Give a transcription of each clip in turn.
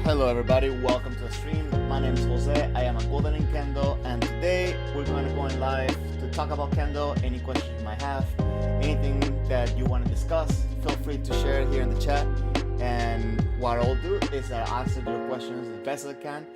Hello everybody, welcome to the stream. My name is Jose, I am a golden in Kendo, and today we're going to go in live to talk about Kendo. Any questions you might have, anything that you want to discuss, feel free to share it here in the chat. And what I'll do is I'll answer your questions the best as I can,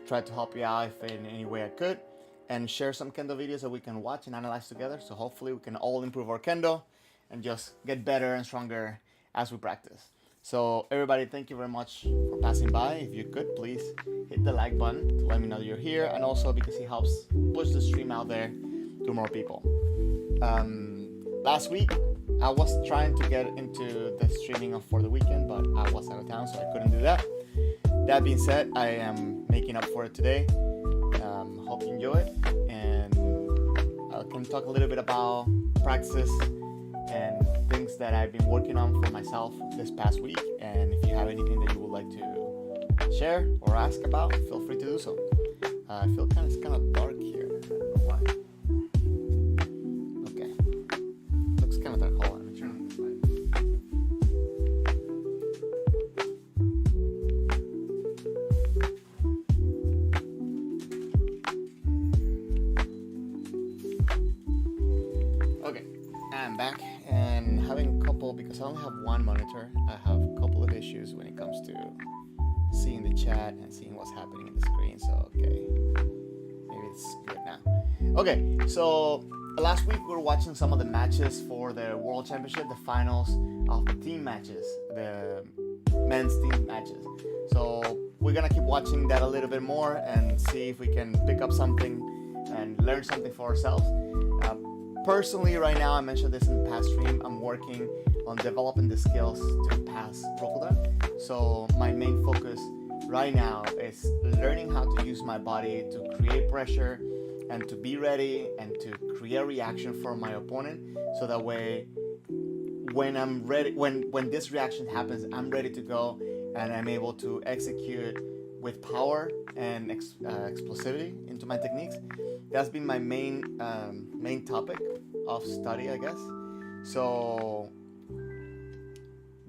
try to help you out if in any way I could, and share some Kendo videos that we can watch and analyze together. So hopefully we can all improve our Kendo and just get better and stronger as we practice. So everybody, thank you very much for passing by. If you could, please hit the like button to let me know that you're here, and also because it helps push the stream out there to more people. Last week, I was trying to get into the streaming for the weekend, but I was out of town, so I couldn't do that. That being said, I am making up for it today. Hope you enjoy it, and I can talk a little bit about practices and things that I've been working on for myself this past week. And if you have anything that you would like to share or ask about, feel free to do so. I feel it's kind of dark here. I don't know why. Okay. Looks kind of dark. Hold on, let me turn on this light. Okay, I'm back. And having a couple, because I only have one monitor, I have a couple of issues when it comes to seeing the chat and seeing what's happening in the screen. So, okay, maybe it's good now. Okay, so last week we were watching some of the matches for the World Championship, the finals of the team matches, the men's team matches. So we're gonna keep watching that a little bit more and see if we can pick up something and learn something for ourselves. Personally, right now, I mentioned this in the past stream, I'm working on developing the skills to pass Rokudan. So my main focus right now is learning how to use my body to create pressure and to be ready and to create reaction for my opponent. So that way, when I'm ready, when this reaction happens, I'm ready to go and I'm able to execute with power and explosivity into my techniques. That's been my main topic of study, I guess. So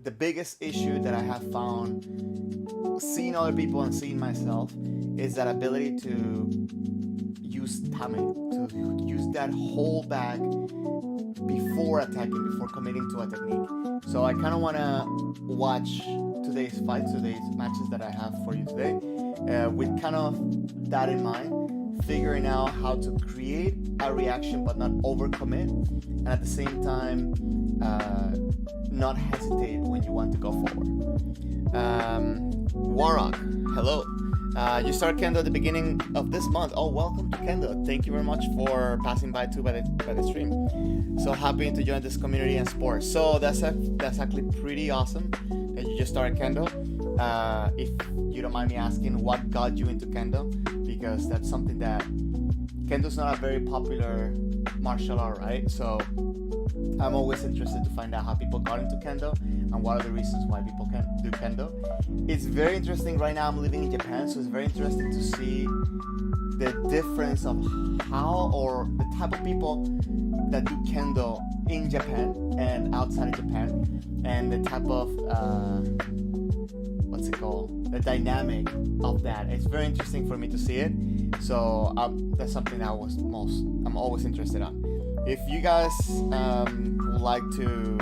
the biggest issue that I have found seeing other people and seeing myself is that ability to use timing, to use that hold back before attacking, before committing to a technique. So I kind of want to watch today's fights, today's matches that I have for you today, with kind of that in mind, figuring out how to create a reaction but not overcommit, and at the same time not hesitate when you want to go forward. Warrock, hello. You start Kendo at the beginning of this month. Oh, welcome to Kendo. Thank you very much for passing by too by the stream. So happy to join this community and sport. So that's actually pretty awesome that you just started Kendo. If you don't mind me asking, what got you into Kendo? Because that's something that Kendo's not a very popular martial art, right? So I'm always interested to find out how people got into Kendo and what are the reasons why people can do Kendo. It's very interesting. Right now I'm living in Japan, so it's very interesting to see the difference of how or the type of people that do Kendo in Japan and outside of Japan, and the type of the dynamic of that. It's very interesting for me to see it. So that's something that I'm always interested in. If you guys would like to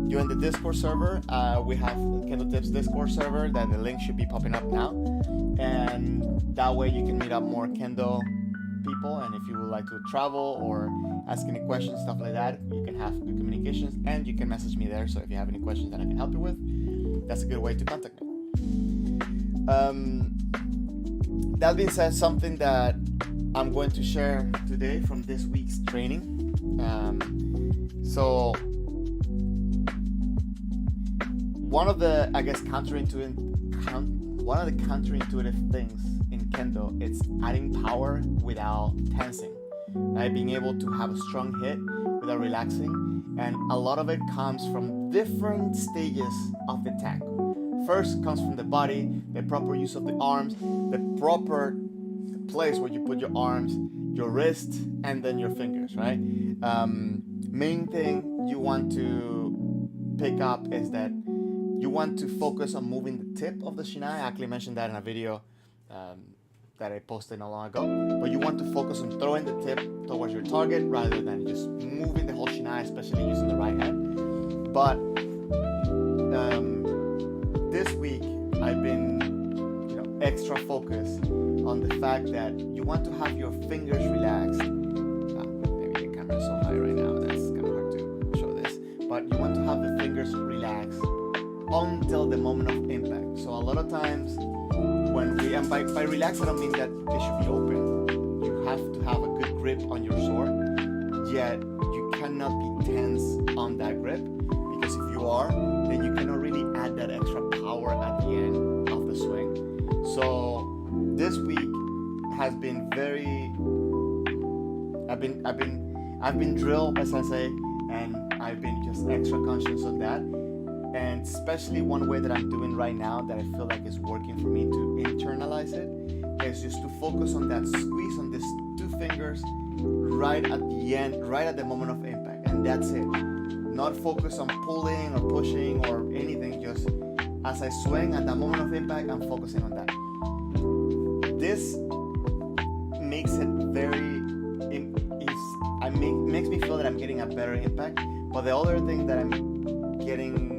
join the Discord server, we have Kendo Tips Discord server that the link should be popping up now, and that way you can meet up more Kendo people. And if you would like to travel or ask any questions, stuff like that, you can have good communications, and you can message me there. So if you have any questions that I can help you with, that's a good way to contact me. That being said, something that I'm going to share today from this week's training. So one of the counterintuitive things in Kendo is adding power without tensing, right? Being able to have a strong hit without relaxing, and a lot of it comes from different stages of the attack. First comes from the body, the proper use of the arms, the proper place where you put your arms, your wrist, and then your fingers, right? Main thing you want to pick up is that you want to focus on moving the tip of the shinai. I actually mentioned that in a video that I posted not long ago. But you want to focus on throwing the tip towards your target rather than just moving the whole shinai, especially using the right hand. But this week I've been extra focused on the fact that you want to have your fingers relaxed. Maybe the camera is so high right now that's kind of hard to show this. But you want to have the fingers relaxed until the moment of impact. So a lot of times when we, and by relax I don't mean that they should be open. You have to have a good grip on your sword, yet you cannot be tense on that grip, because if you are, then you cannot really add that extra power at the end of the swing. So this week has been very, I've been drilled by Sensei, and I've been just extra conscious of that. And especially one way that I'm doing right now that I feel like is working for me to internalize it is just to focus on that squeeze on these two fingers right at the end, right at the moment of impact, and that's it. Not focus on pulling or pushing or anything, just as I swing at that moment of impact, I'm focusing on that. This makes it very, makes me feel that I'm getting a better impact. But the other thing that I'm getting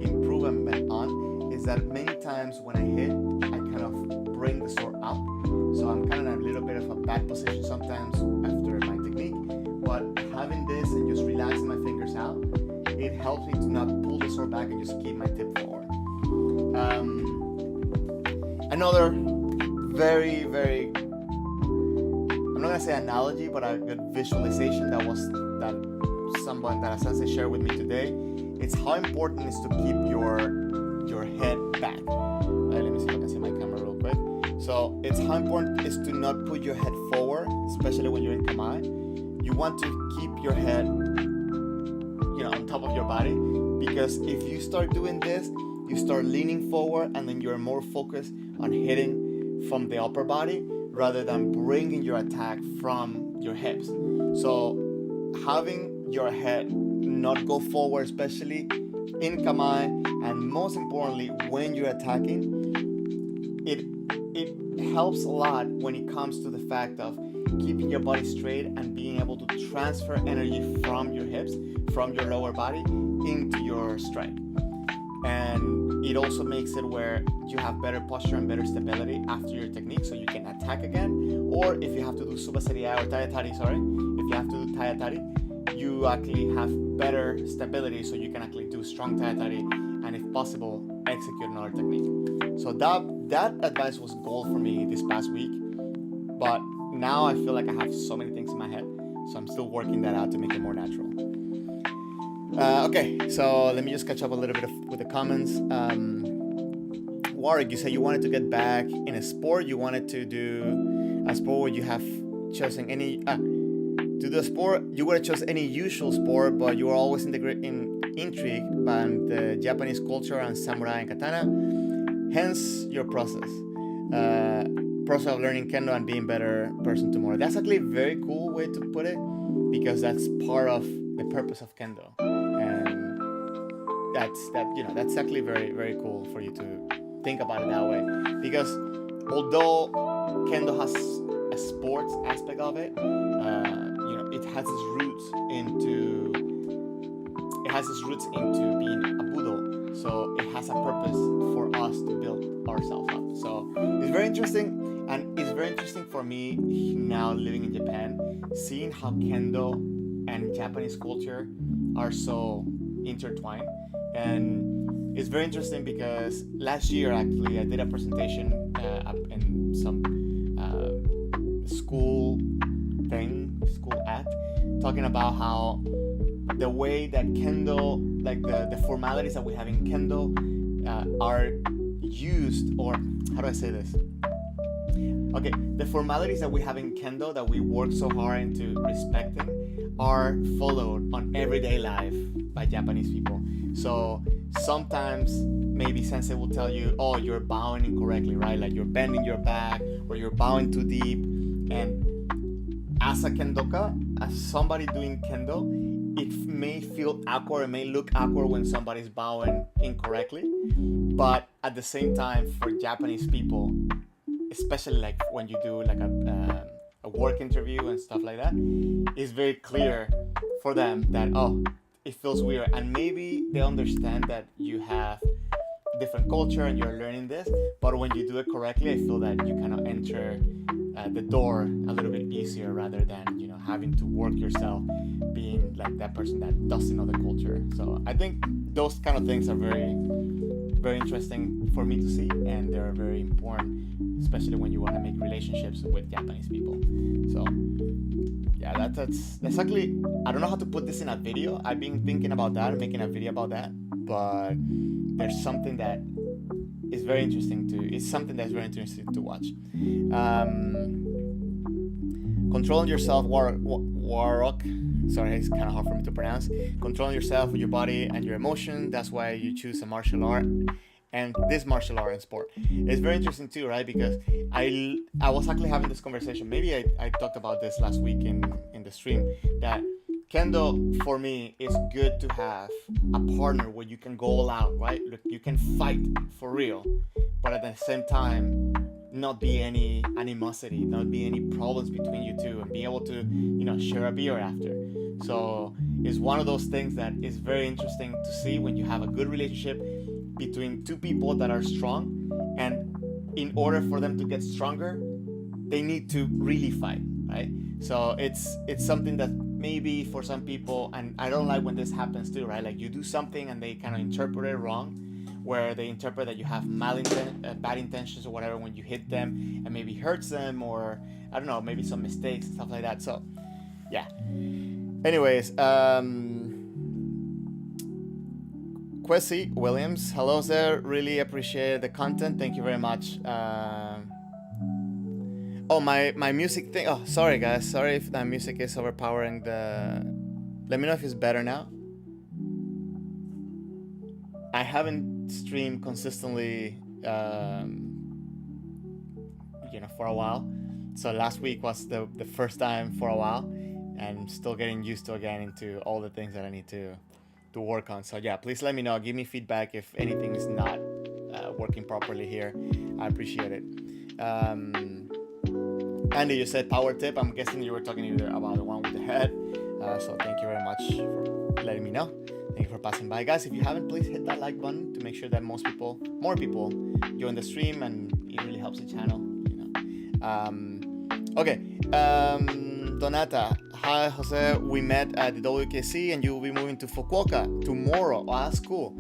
improvement on is that many times when I hit, I kind of bring the sword up. So I'm kind of in a little bit of a bad position sometimes after my technique. But having this and just relaxing my fingers out, it helps me to not pull the sword back and just keep my tip forward. Another very, very, I'm not gonna say analogy, but a good visualization that a sensei shared with me today. It's how important it is to keep your head back. Let me see if I can see my camera real quick. So it's how important it is to not put your head forward, especially when you're in kamae. You want to keep your head, on top of your body, because if you start doing this, you start leaning forward, and then you're more focused on hitting from the upper body rather than bringing your attack from your hips. So having your head not go forward, especially in kamae, and most importantly when you're attacking, it helps a lot when it comes to the fact of keeping your body straight and being able to transfer energy from your hips, from your lower body into your strike. And it also makes it where you have better posture and better stability after your technique, so you can attack again. Or if you have to do subaseriai or tayatari, if you have to do tayatari, you actually have better stability, so you can actually do strong tayatari, and if possible, execute another technique. So that advice was gold for me this past week, but now I feel like I have so many things in my head, so I'm still working that out to make it more natural. Okay, so let me just catch up a little bit with the comments. Warwick, you said you wanted to get back in a sport. You wanted to do a sport where you have chosen any to do a sport. You would have chosen any usual sport, but you were always intrigued by the Japanese culture and samurai and katana. Hence your process of learning kendo and being a better person tomorrow. That's actually a very cool way to put it, because that's part of the purpose of kendo, and that's actually very, very cool for you to think about it that way. Because although kendo has a sports aspect of it, it has its roots into being a budo. So it has a purpose for us to build ourselves up. So it's very interesting, and it's very interesting for me now living in Japan, seeing how kendo and Japanese culture are so intertwined. And it's very interesting because last year actually I did a presentation in some school act, talking about how the way that kendo, like the formalities that we have in kendo are used, or how do I say this? Okay, the formalities that we have in kendo that we work so hard into respecting are followed on everyday life by Japanese people. So sometimes maybe sensei will tell you, oh, you're bowing incorrectly, right? Like you're bending your back, or you're bowing too deep. And as a kendoka, as somebody doing kendo, it may feel awkward, it may look awkward when somebody's bowing incorrectly, but at the same time, for Japanese people, especially like when you do like a work interview and stuff like that, it's very clear for them that, oh, it feels weird, and maybe they understand that you have different culture and you're learning this, but when you do it correctly, I feel that you kind of enter the door a little bit easier, rather than, you know, having to work yourself being like that person that doesn't know the culture. So I think those kind of things are very, very interesting for me to see, and they're very important, especially when you want to make relationships with Japanese people. So yeah, that's actually, I don't know how to put this in a video. I've been thinking about that, making a video about that, but there's something that is very interesting it's something that's very interesting to watch. Controlling yourself, Warrock. Sorry, it's kind of hard for me to pronounce. Controlling yourself, your body, and your emotion. That's why you choose a martial art, and this martial art and sport. It's very interesting too, right? Because I was actually having this conversation. Maybe I talked about this last week in the stream, that Kendo, for me, is good to have a partner where you can go all out, right? Look, you can fight for real, but at the same time, not be any animosity, not be any problems between you two, and be able to, you know, share a beer after. So it's one of those things that is very interesting to see when you have a good relationship between two people that are strong, and in order for them to get stronger, they need to really fight, right? So it's something that maybe for some people, and I don't like when this happens too, right? Like you do something and they kind of interpret it wrong, where they interpret that you have bad intentions or whatever when you hit them, and maybe hurts them, or I don't know, maybe some mistakes and stuff like that. So yeah. Anyways, Kwesi Williams, hello there. Really appreciate the content. Thank you very much. Oh, my music thing. Oh, sorry guys. Sorry if that music is overpowering the. Let me know if it's better now. I haven't streamed consistently, for a while. So last week was the first time for a while, and still getting used to again into all the things that I need to work on. So yeah, please let me know. Give me feedback if anything is not working properly here. I appreciate it. Andy, you said power tip. I'm guessing you were talking either about the one with the head. So thank you very much for letting me know. Thank you for passing by. Guys, if you haven't, please hit that like button to make sure that more people join the stream, and it really helps the channel, you know. Okay. Donata, hi Jose, we met at the WKC and you will be moving to Fukuoka tomorrow. Oh, that's cool.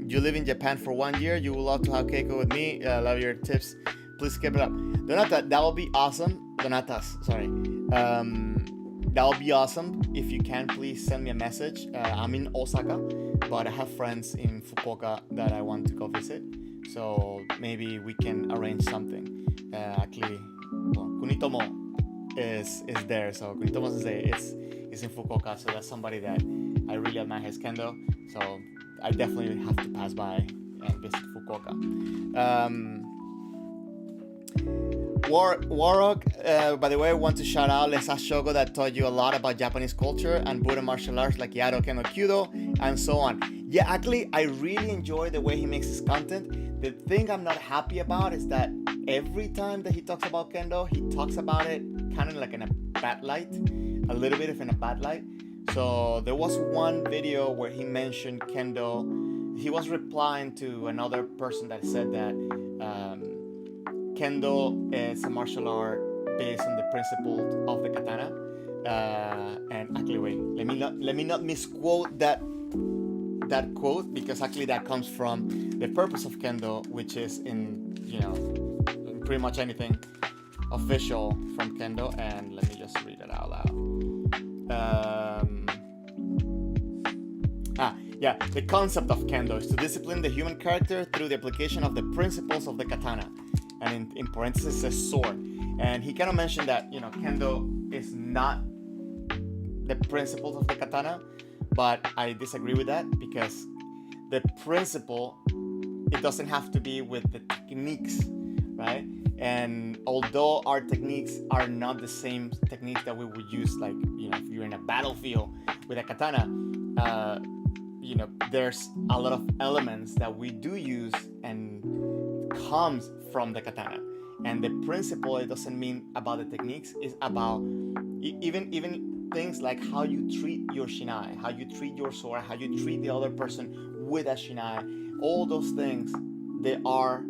You live in Japan for 1 year. You would love to have Keiko with me. Love your tips. Please keep it up. Donata, that will be awesome. Donatas, sorry. That will be awesome. If you can, please send me a message. I'm in Osaka, but I have friends in Fukuoka that I want to go visit. So maybe we can arrange something. Actually, well, Kunitomo is there. So Kunitomo Sensei is in Fukuoka. So that's somebody that I really admire his kendo. So I definitely have to pass by and visit Fukuoka. Warrock, by the way, I want to shout out Lesa Shogo, that taught you a lot about Japanese culture and Buddha martial arts like Yado, Kendo, Kyudo, and so on. Yeah, actually, I really enjoy the way he makes his content. The thing I'm not happy about is that every time that he talks about Kendo, he talks about it kind of like in a bad light, a little bit of in a bad light. So there was one video where he mentioned Kendo. He was replying to another person that said that Kendo is a martial art based on the principle of the katana. And actually, wait, let me not misquote that quote, because actually that comes from the purpose of Kendo, which is in pretty much anything official from Kendo. And let me just read it out loud. The concept of Kendo is to discipline the human character through the application of the principles of the katana, and in parentheses says sword. And he kind of mentioned that Kendo is not the principles of the katana, but I disagree with that, because the principle, it doesn't have to be with the techniques right? And although our techniques are not the same techniques that we would use, like, if you're in a battlefield with a katana, there's a lot of elements that we do use and comes from the katana. And the principle, it doesn't mean about the techniques, it's about even things like how you treat your shinai, how you treat your sword, how you treat the other person with a shinai. All those things, they are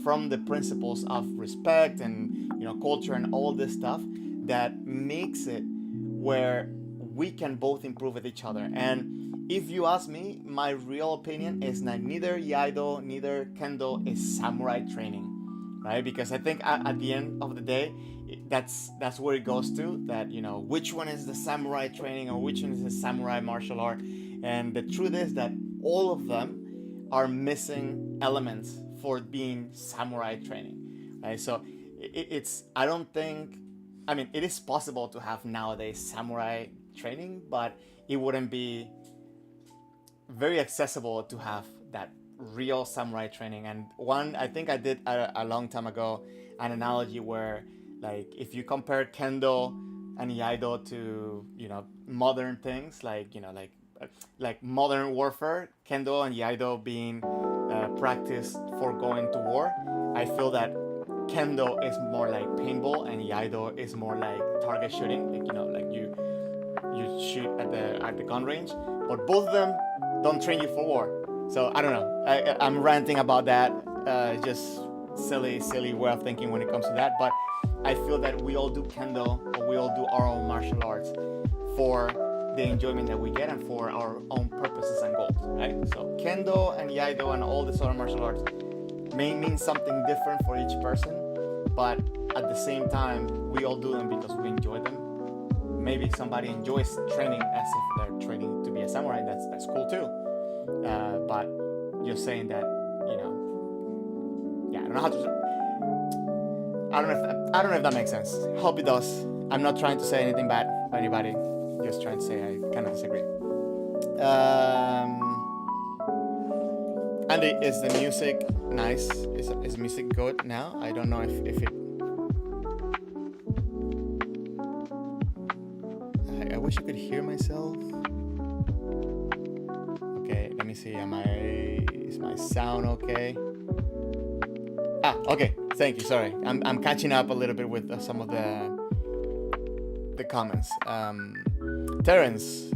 from the principles of respect and culture and all this stuff that makes it where we can both improve with each other. And if you ask me, my real opinion is that neither Iaido, neither Kendo is samurai training, right? Because I think at the end of the day, that's where it goes to, that which one is the samurai training or which one is the samurai martial art. And the truth is that all of them are missing elements for being samurai training, right? So I don't think, it is possible to have nowadays samurai training, but it wouldn't be very accessible to have that real samurai training. And I think I did a long time ago an analogy where, like, if you compare Kendo and Iaido to modern things, like modern warfare, Kendo and Iaido being practiced for going to war, I feel that Kendo is more like paintball and Iaido is more like target shooting, like you shoot at the gun range. But both of them don't train you for war. So I don't know. I'm ranting about that. Just silly way of thinking when it comes to that. But I feel that we all do Kendo, or we all do our own martial arts for the enjoyment that we get and for our own purposes and goals, right? So Kendo and Iaido and all these other martial arts may mean something different for each person, but at the same time, we all do them because we enjoy them. Maybe somebody enjoys training as if they're training to be a samurai. That's cool too. But you're saying that, I don't know how to. I don't know if that makes sense. Hope it does. I'm not trying to say anything bad about anybody. Just trying to say I kind of disagree. Andy, is the music nice? Is music good now? I don't know if it. I wish I could hear myself. Okay, let me see. Is my sound okay? Okay. Thank you. Sorry, I'm catching up a little bit with some of the comments. Terrence,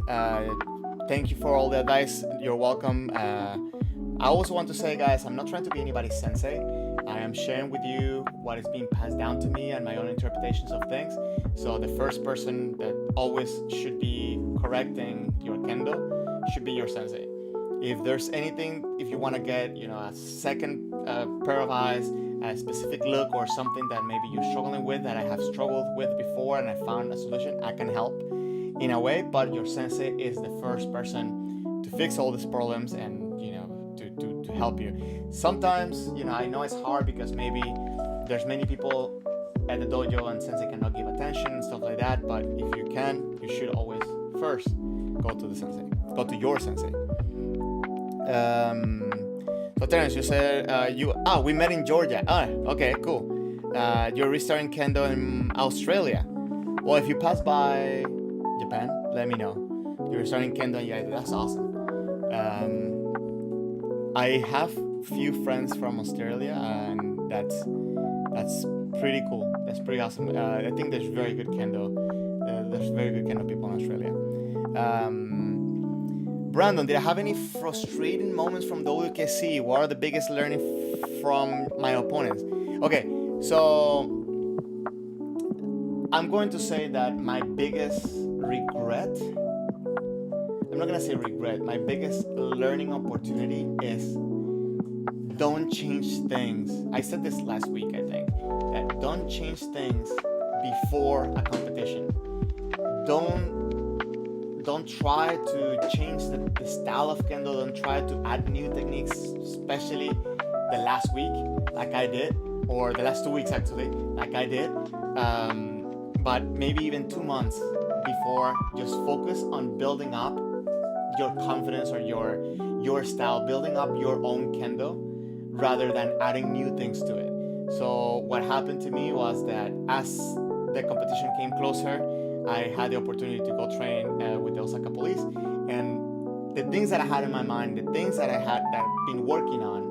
thank you for all the advice. You're welcome. I also want to say, guys, I'm not trying to be anybody's sensei. I am sharing with you what is being passed down to me and my own interpretations of things. So the first person that always should be correcting your Kendo should be your sensei. If there's anything, if you want to get, a second pair of eyes, a specific look or something that maybe you're struggling with, that I have struggled with before and I found a solution, I can help in a way, but your sensei is the first person to fix all these problems and to help you. Sometimes I know it's hard because maybe there's many people at the dojo and sensei cannot give attention and stuff like that, but if you can, you should always first go to your sensei. So Terence, you said we met in Georgia. Okay, cool. You're restarting Kendo in Australia. Well, if you pass by Japan, let me know. You're starting Kendo in Iaido. That's awesome. I have few friends from Australia, and that's pretty cool. That's pretty awesome. I think there's very good Kendo. There's very good Kendo people in Australia. Brandon, did I have any frustrating moments from WKC? What are the biggest learning from my opponents? Okay, so I'm going to say that my biggest regret, I'm not going to say regret, my biggest learning opportunity is don't change things. I said this last week, I think, that don't change things before a competition. Don't try to change the style of Kendo. Don't try to add new techniques, especially the last week, like I did, or the last 2 weeks actually, like I did. But maybe even 2 months before, just focus on building up your confidence or your style, building up your own Kendo, rather than adding new things to it. So what happened to me was that as the competition came closer, I had the opportunity to go train with the Osaka police, and the things that I had in my mind, the things that I've been working on,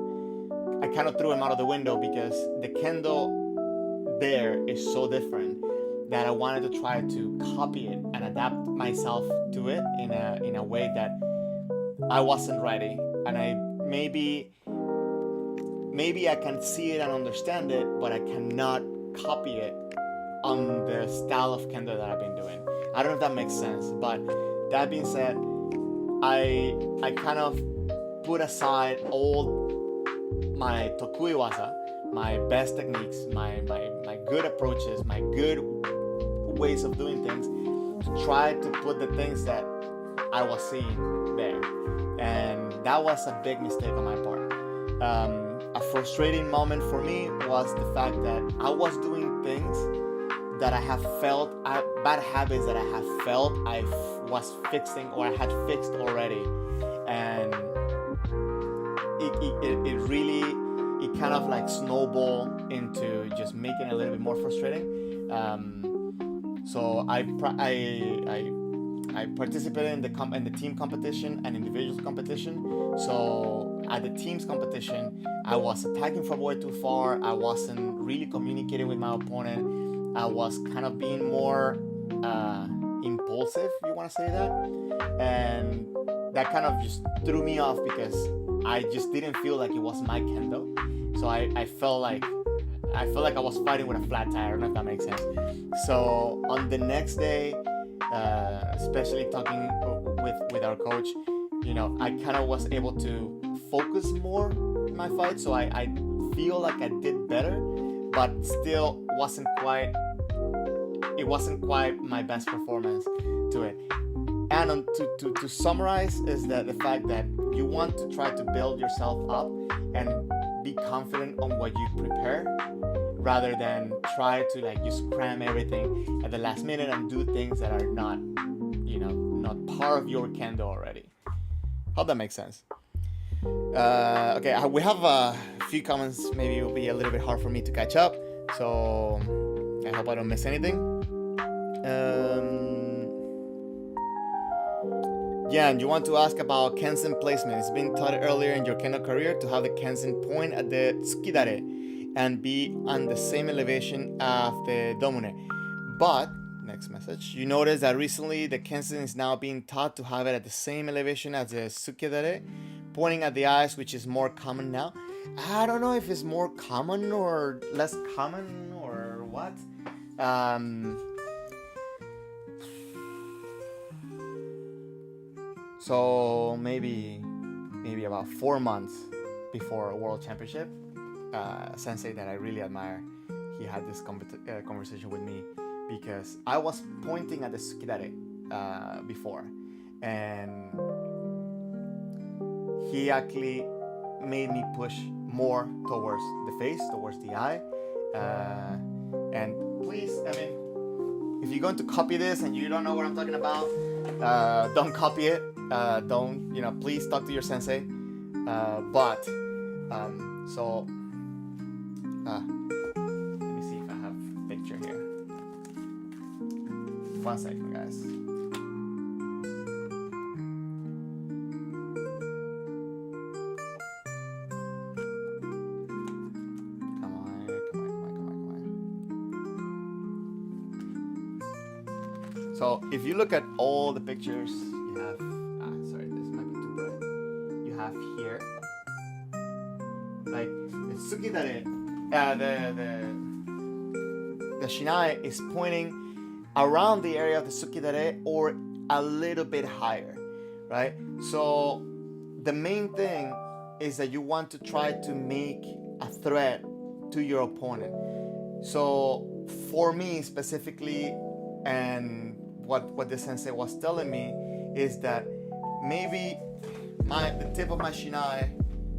I kind of threw them out of the window because the kendo there is so different that I wanted to try to copy it and adapt myself to it in a way that I wasn't ready, and I maybe I can see it and understand it, but I cannot copy it on the style of kendo that I've been doing. I don't know if that makes sense, but that being said, I kind of put aside all my tokui waza, my best techniques, my good approaches, my good ways of doing things, to try to put the things that I was seeing there. And that was a big mistake on my part. A frustrating moment for me was the fact that I was doing things that I have felt, bad habits that I have felt I was fixing or I had fixed already. And it really, it kind of like snowballed into just making it a little bit more frustrating. So I participated in the team competition and individuals competition. So at the teams competition, I was attacking from way too far. I wasn't really communicating with my opponent. I was kind of being more impulsive, if you want to say that, and that kind of just threw me off because I just didn't feel like it was my kendo. So I felt like I was fighting with a flat tire. I don't know if that makes sense. So on the next day, especially talking with our coach, you know, I kind of was able to focus more in my fight. So I feel like I did better, but still it wasn't quite my best performance to it. And to summarize is that the fact that you want to try to build yourself up and be confident on what you prepare, rather than try to like just cram everything at the last minute and do things that are not, you know, not part of your kendo already. Hope that makes sense. Okay, we have a few comments. Maybe it will be a little bit hard for me to catch up, so I hope I don't miss anything. Jan, you want to ask about Kensen placement. It's been taught earlier in your kendo career to have the Kensen point at the tsukidare and be on the same elevation of the domune. But, next message, you notice that recently the Kensen is now being taught to have it at the same elevation as the tsukidare, pointing at the eyes, which is more common now. I don't know if it's more common or less common or what. So maybe about 4 months before a world championship, a sensei that I really admire, he had this conversation with me because I was pointing at the tsukidare before, and he actually made me push more towards the face, towards the eye. And please, I mean, if you're going to copy this and you don't know what I'm talking about, don't copy it. Don't, you know, please talk to your sensei. So let me see if I have a picture here. 1 second, guys. Come on. So if you look at all the pictures you have, sorry, this might be too bright. You have here, like the tsukidare, the shinai is pointing around the area of the tsukidare or a little bit higher, right? So the main thing is that you want to try to make a threat to your opponent. So for me specifically, and what the sensei was telling me is that maybe the tip of my shinai,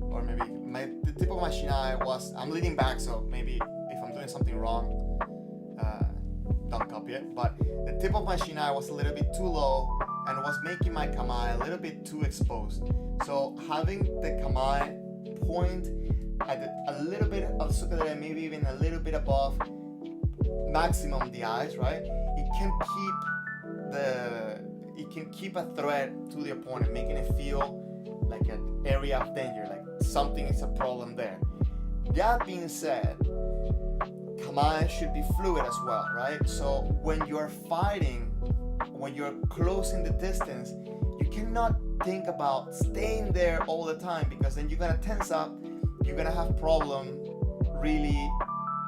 or maybe the tip of my shinai was, I'm leaning back, so maybe if I'm doing something wrong, don't copy it, but the tip of my shinai was a little bit too low and was making my kamae a little bit too exposed. So having the kamae point at a little bit of sukadera, maybe even a little bit above maximum the eyes, right? It can keep a threat to the opponent, making it feel like an area of danger, like something is a problem there. That being said, kamae should be fluid as well, right? So when you're fighting, when you're closing the distance, you cannot think about staying there all the time, because then you're gonna tense up, you're gonna have problem really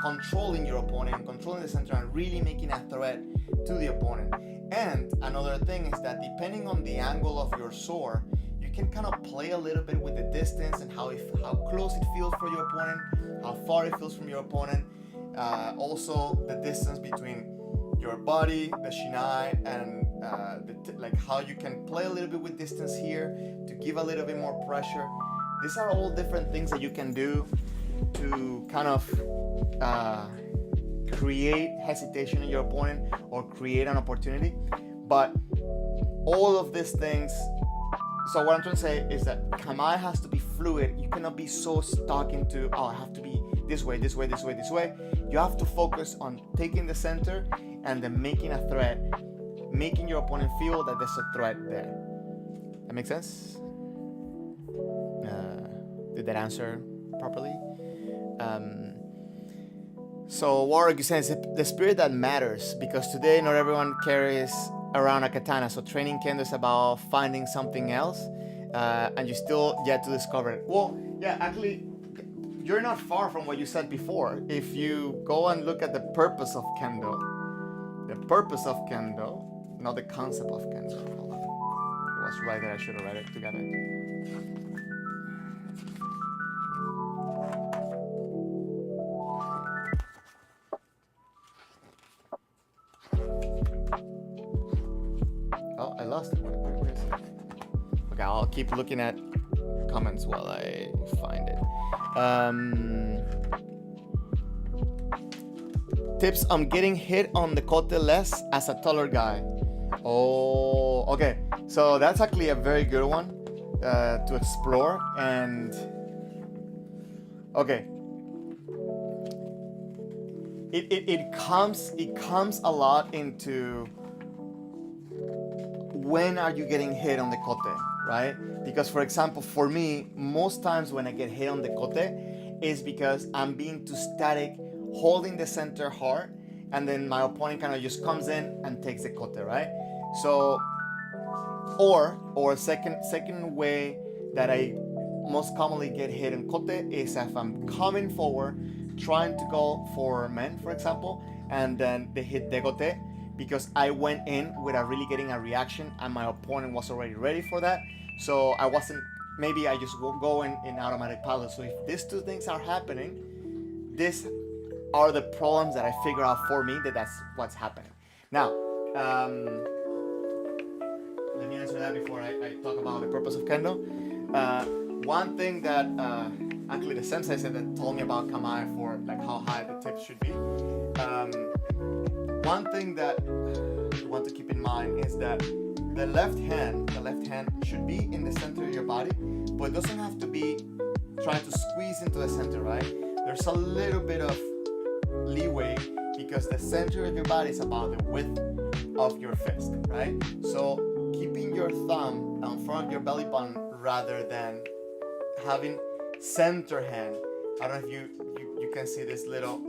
controlling your opponent, controlling the center, and really making a threat to the opponent. And another thing is that depending on the angle of your sword, you can kind of play a little bit with the distance and how close it feels for your opponent, how far it feels from your opponent. Also the distance between your body, the shinai, and like how you can play a little bit with distance here to give a little bit more pressure. These are all different things that you can do to kind of create hesitation in your opponent or create an opportunity. But all of these things, so what I'm trying to say is that kamae has to be fluid. You cannot be so stuck into, oh, I have to be this way, this way, this way, this way. You have to focus on taking the center and then making a threat, making your opponent feel that there's a threat there. That makes sense? Did that answer properly? So Warwick is saying it's the spirit that matters, because today not everyone carries around a katana. So training kendo is about finding something else, and you still yet to discover it. Well, yeah, actually, you're not far from what you said before. If you go and look at the purpose of kendo, not the concept of kendo. Hold on. It was right there. I should have read it together. Oh, I lost it. Where is it? Okay, I'll keep looking at comments while I find it. Tips on getting hit on the kote less as a taller guy. Oh, okay. So that's actually a very good one to explore. And okay, it comes a lot into when are you getting hit on the kote, right? Because for example, for me, most times when I get hit on the kote is because I'm being too static, holding the center hard, and then my opponent kind of just comes in and takes the kote, right? So, or second way that I most commonly get hit in kote is if I'm coming forward, trying to go for men, for example, and then they hit degote, because I went in without really getting a reaction and my opponent was already ready for that. So I wasn't, maybe I just go in automatic pilot. So if these two things are happening, these are the problems that I figure out for me that's what's happening. Now, let me answer that before I talk about the purpose of kendo. One thing that actually the sensei said that told me about kamae for like how high the tips should be. One thing that you want to keep in mind is that the left hand should be in the center of your body, but it doesn't have to be trying to squeeze into the center, right? There's a little bit of leeway because the center of your body is about the width of your fist, right? So keeping your thumb in front of your belly button rather than having center hand. I don't know if you can see this little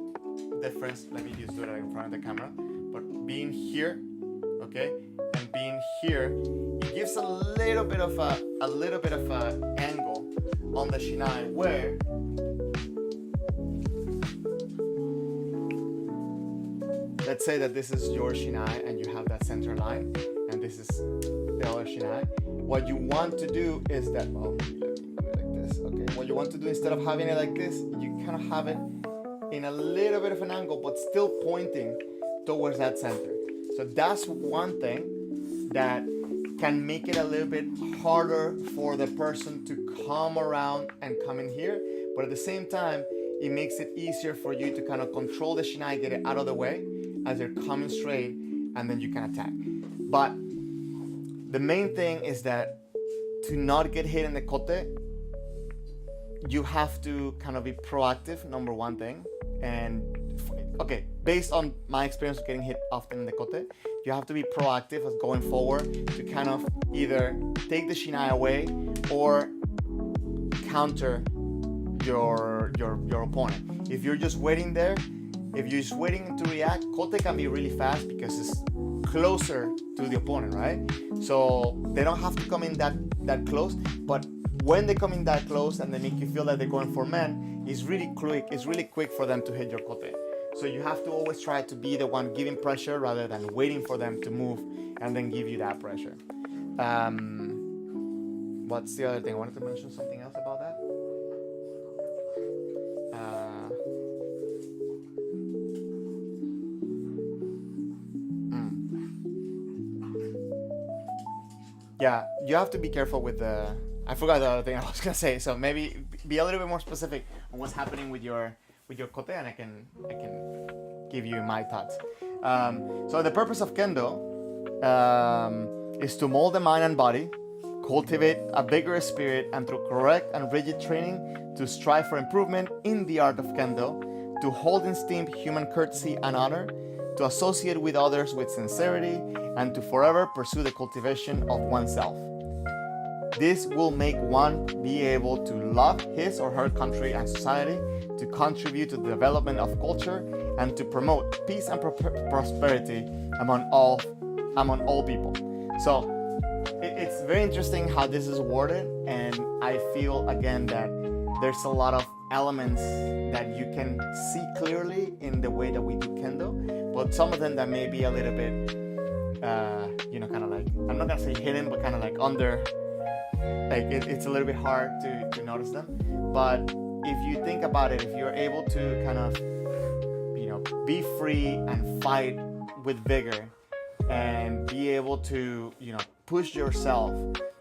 difference. Let me just do it in front of the camera. But being here, okay, and being here, it gives a little bit of a angle on the shinai where let's say that this is your shinai and you have that center line, and this is the other shinai. What you want to do is that, well, let me do it like this. Okay, what you want to do instead of having it like this, you kind of have it in a little bit of an angle, but still pointing towards that center. So that's one thing that can make it a little bit harder for the person to come around and come in here, but at the same time, it makes it easier for you to kind of control the shinai, get it out of the way as they're coming straight, and then you can attack. But the main thing is that to not get hit in the kote, you have to kind of be proactive, number one thing. And okay, based on my experience of getting hit often in the kote, you have to be proactive as going forward to kind of either take the shinai away or counter your opponent. If you're just waiting there, if you're just waiting to react, kote can be really fast because it's closer to the opponent, right? So they don't have to come in that close, but when they come in that close and they make you feel that they're going for men, it's really quick for them to hit your kote. So you have to always try to be the one giving pressure rather than waiting for them to move and then give you that pressure. What's the other thing? I wanted to mention something else about that. Yeah, you have to be careful with the... I forgot the other thing I was gonna say. So maybe be a little bit more specific on what's happening with your kote, and I can give you my thoughts. So the purpose of Kendo is to mold the mind and body, cultivate a vigorous spirit, and through correct and rigid training to strive for improvement in the art of Kendo, to hold in esteem human courtesy and honor, to associate with others with sincerity, and to forever pursue the cultivation of oneself. This will make one be able to love his or her country and society, to contribute to the development of culture, and to promote peace and prosperity among all people. So it's very interesting how this is worded, and I feel again that there's a lot of elements that you can see clearly in the way that we do Kendo, but some of them that may be a little bit kind of like, I'm not gonna say hidden, but kind of like under, like it's a little bit hard to notice them. But if you think about it, if you're able to kind of be free and fight with vigor and be able to push yourself,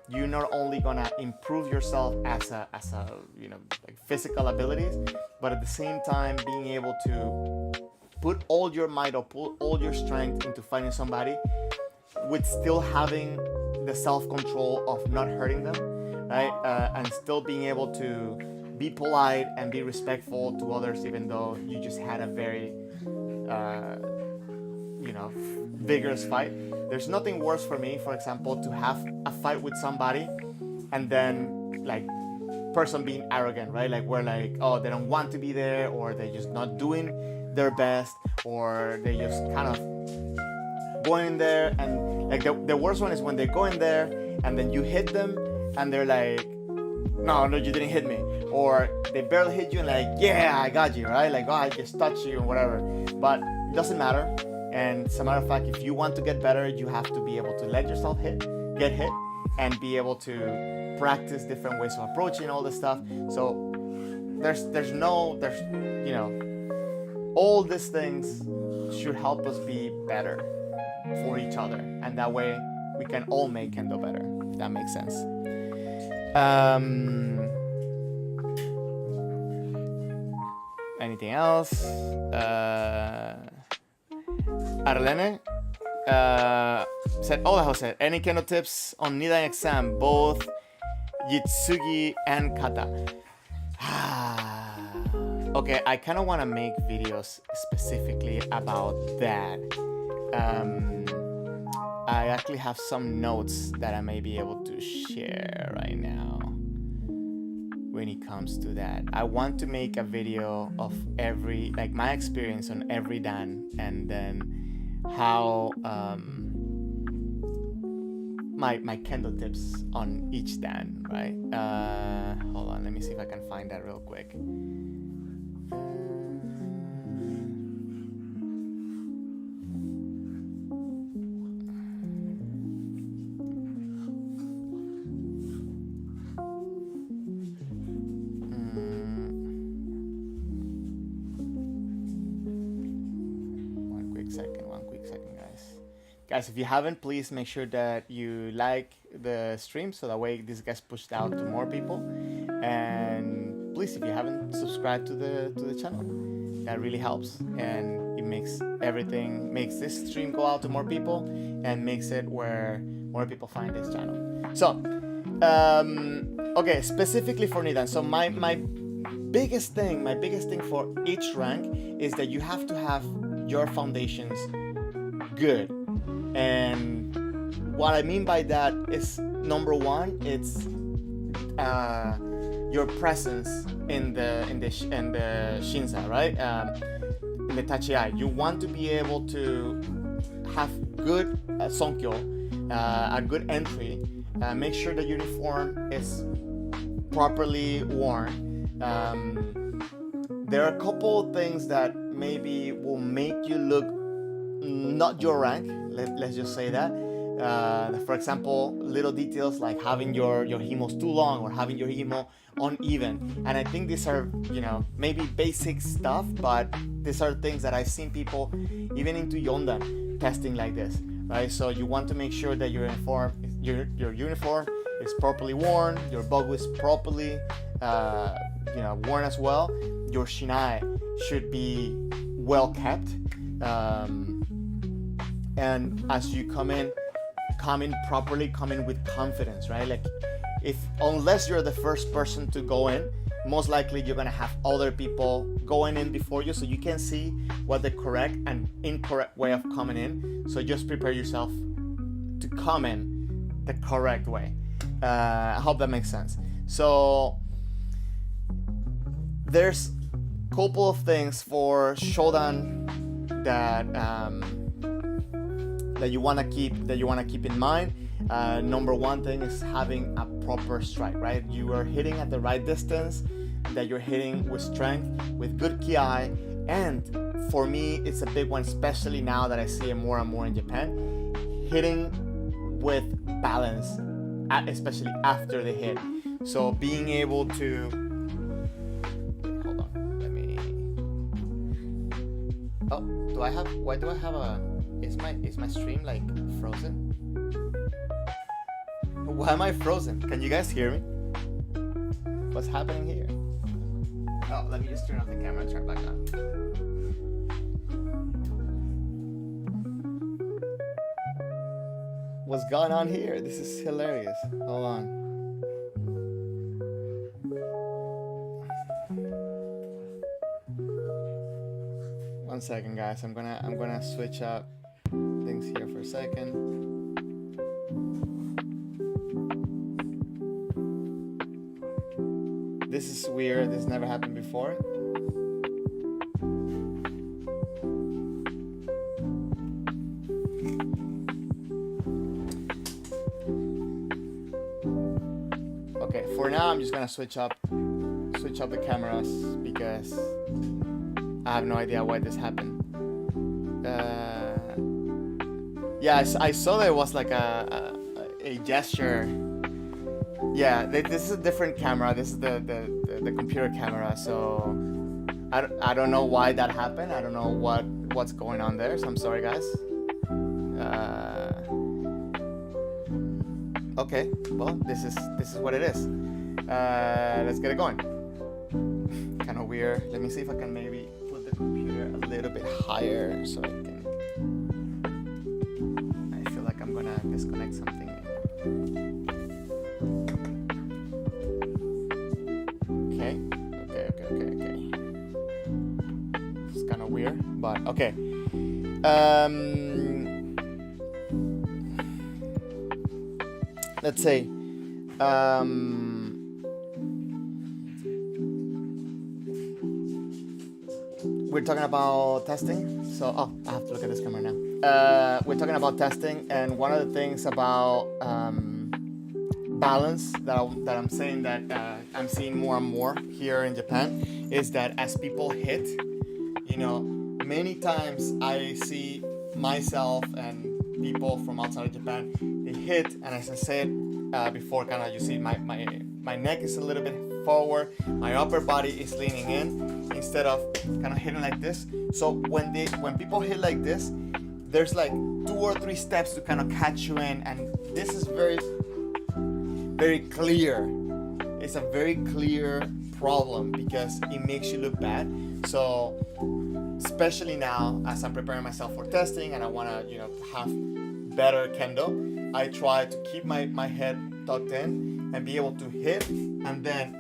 you're not only gonna improve yourself as a like physical abilities, but at the same time being able to put all your might or put all your strength into fighting somebody with still having the self-control of not hurting them, right? And still being able to be polite and be respectful to others, even though you just had a very vigorous fight. There's nothing worse for me, for example, to have a fight with somebody and then like person being arrogant, right? Like we're like, oh, they don't want to be there, or they're just not doing their best, or they just kind of going in there. And like the worst one is when they go in there and then you hit them and they're like, no, you didn't hit me, or they barely hit you and like, yeah, I got you, right? Like, oh, I just touched you and whatever. But it doesn't matter. And as a matter of fact, if you want to get better, you have to be able to let yourself get hit and be able to practice different ways of approaching all this stuff. So there's all these things should help us be better for each other, and that way we can all make Kendo better, if that makes sense. Anything else? Arlene said, hola Jose, any Kendo tips on Nidan exam, both Jitsugi and Kata? Okay, I kind of want to make videos specifically about that. I actually have some notes that I may be able to share right now when it comes to that. I want to make a video of my experience on every dan, and then how my Kendo tips on each dan, right? Hold on, let me see if I can find that real quick. One quick second, guys, if you haven't, please make sure that you like the stream so that way this gets pushed out to more people. And please, if you haven't subscribed to the channel, that really helps, and it makes this stream go out to more people and makes it where more people find this channel. So Okay, specifically for Nidan. So my biggest thing for each rank is that you have to have your foundations good. And what I mean by that is, number one, it's your presence in the shinsa, right? In the tachiai, you want to be able to have good sonkyo, a good entry. Make sure the uniform is properly worn. There are a couple of things that maybe will make you look not your rank. Let's just say that. For example, little details like having your himos too long or having your himo uneven. And I think these are, maybe basic stuff, but these are things that I've seen people even into Yondan testing like this, right? So you want to make sure that your uniform is properly worn, your bogu is properly worn as well. Your shinai should be well kept. And as you come in properly, come in with confidence, right? Like, unless you're the first person to go in, most likely you're gonna have other people going in before you, so you can see what the correct and incorrect way of coming in. So just prepare yourself to come in the correct way. I hope that makes sense. So there's a couple of things for Shodan that you want to keep in mind. Number one thing is having a proper strike, right? You are hitting at the right distance, that you're hitting with strength, with good ki. And for me, it's a big one, especially now that I see it more and more in Japan, hitting with balance, especially after the hit. So being able to, hold on, let me, why do I have is my stream like frozen? Why am I frozen? Can you guys hear me? What's happening here? Oh, let me just turn off the camera and turn it back on. What's going on here? This is hilarious. Hold on. One second, guys. I'm gonna switch up things here for a second. This is weird. This never happened before. Okay, for now I'm just gonna switch up the cameras because I have no idea why this happened. Yeah, I saw there was like a gesture. Yeah, this is a different camera. This is the computer camera. So I don't know why that happened. I don't know what's going on there. So I'm sorry, guys. Okay, well, this is what it is. Let's get it going. Kind of weird. Let me see if I can maybe put the computer a little bit higher so I can. I feel like I'm gonna disconnect something. Okay. It's kind of weird, but okay. Let's say. We're talking about testing. So, I have to look at this camera now. We're talking about testing, and one of the things about balance that I'm saying that I'm seeing more and more here in Japan is that as people hit, many times I see myself and people from outside of Japan, they hit, and as I said before, kind of you see my neck is a little bit forward, my upper body is leaning in instead of kind of hitting like this. So when people hit like this, there's like 2 or 3 steps to kind of catch you in, and this is very, very clear. It's a very clear problem because it makes you look bad. So especially now as I'm preparing myself for testing and I want to have better kendo, I try to keep my head tucked in and be able to hit, and then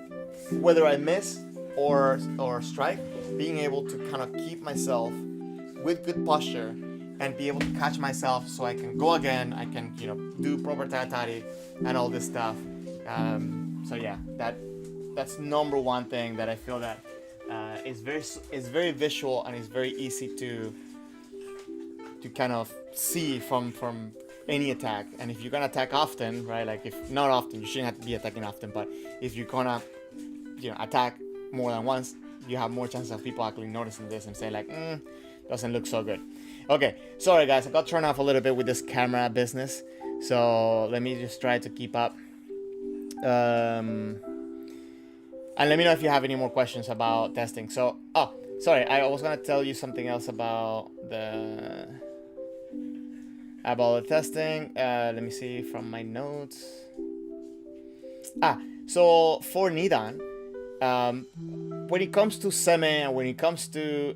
whether I miss or strike, being able to kind of keep myself with good posture and be able to catch myself so I can go again. I can, do proper taratari and all this stuff. So yeah, that's number one thing that I feel that is very visual and is very easy to kind of see from any attack. And if you're gonna attack often, right? Like if not often, you shouldn't have to be attacking often. But if you're gonna, attack more than once, you have more chances of people actually noticing this and saying like, doesn't look so good. Okay, sorry guys, I got turned off a little bit with this camera business. So let me just try to keep up. And let me know if you have any more questions about testing. So, sorry, I was gonna tell you something else about the testing. Let me see from my notes. So for Nidan, when it comes to seme and when it comes to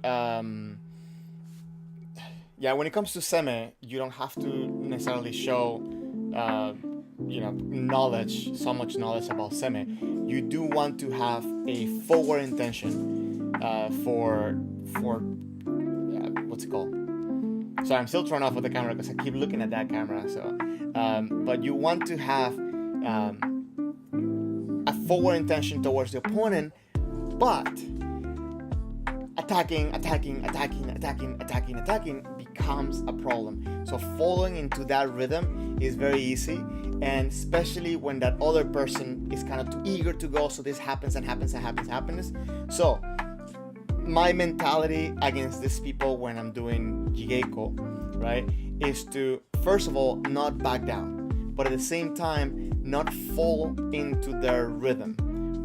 seme, you don't have to necessarily show so much knowledge about seme. You do want to have a forward intention for what's it called? So I'm still turned off with the camera because I keep looking at that camera. So, but you want to have a forward intention towards the opponent, but attacking becomes a problem. So following into that rhythm is very easy, and especially when that other person is kind of too eager to go, so this happens. So my mentality against these people when I'm doing Jigeiko, right, is to first of all not back down, but at the same time not fall into their rhythm,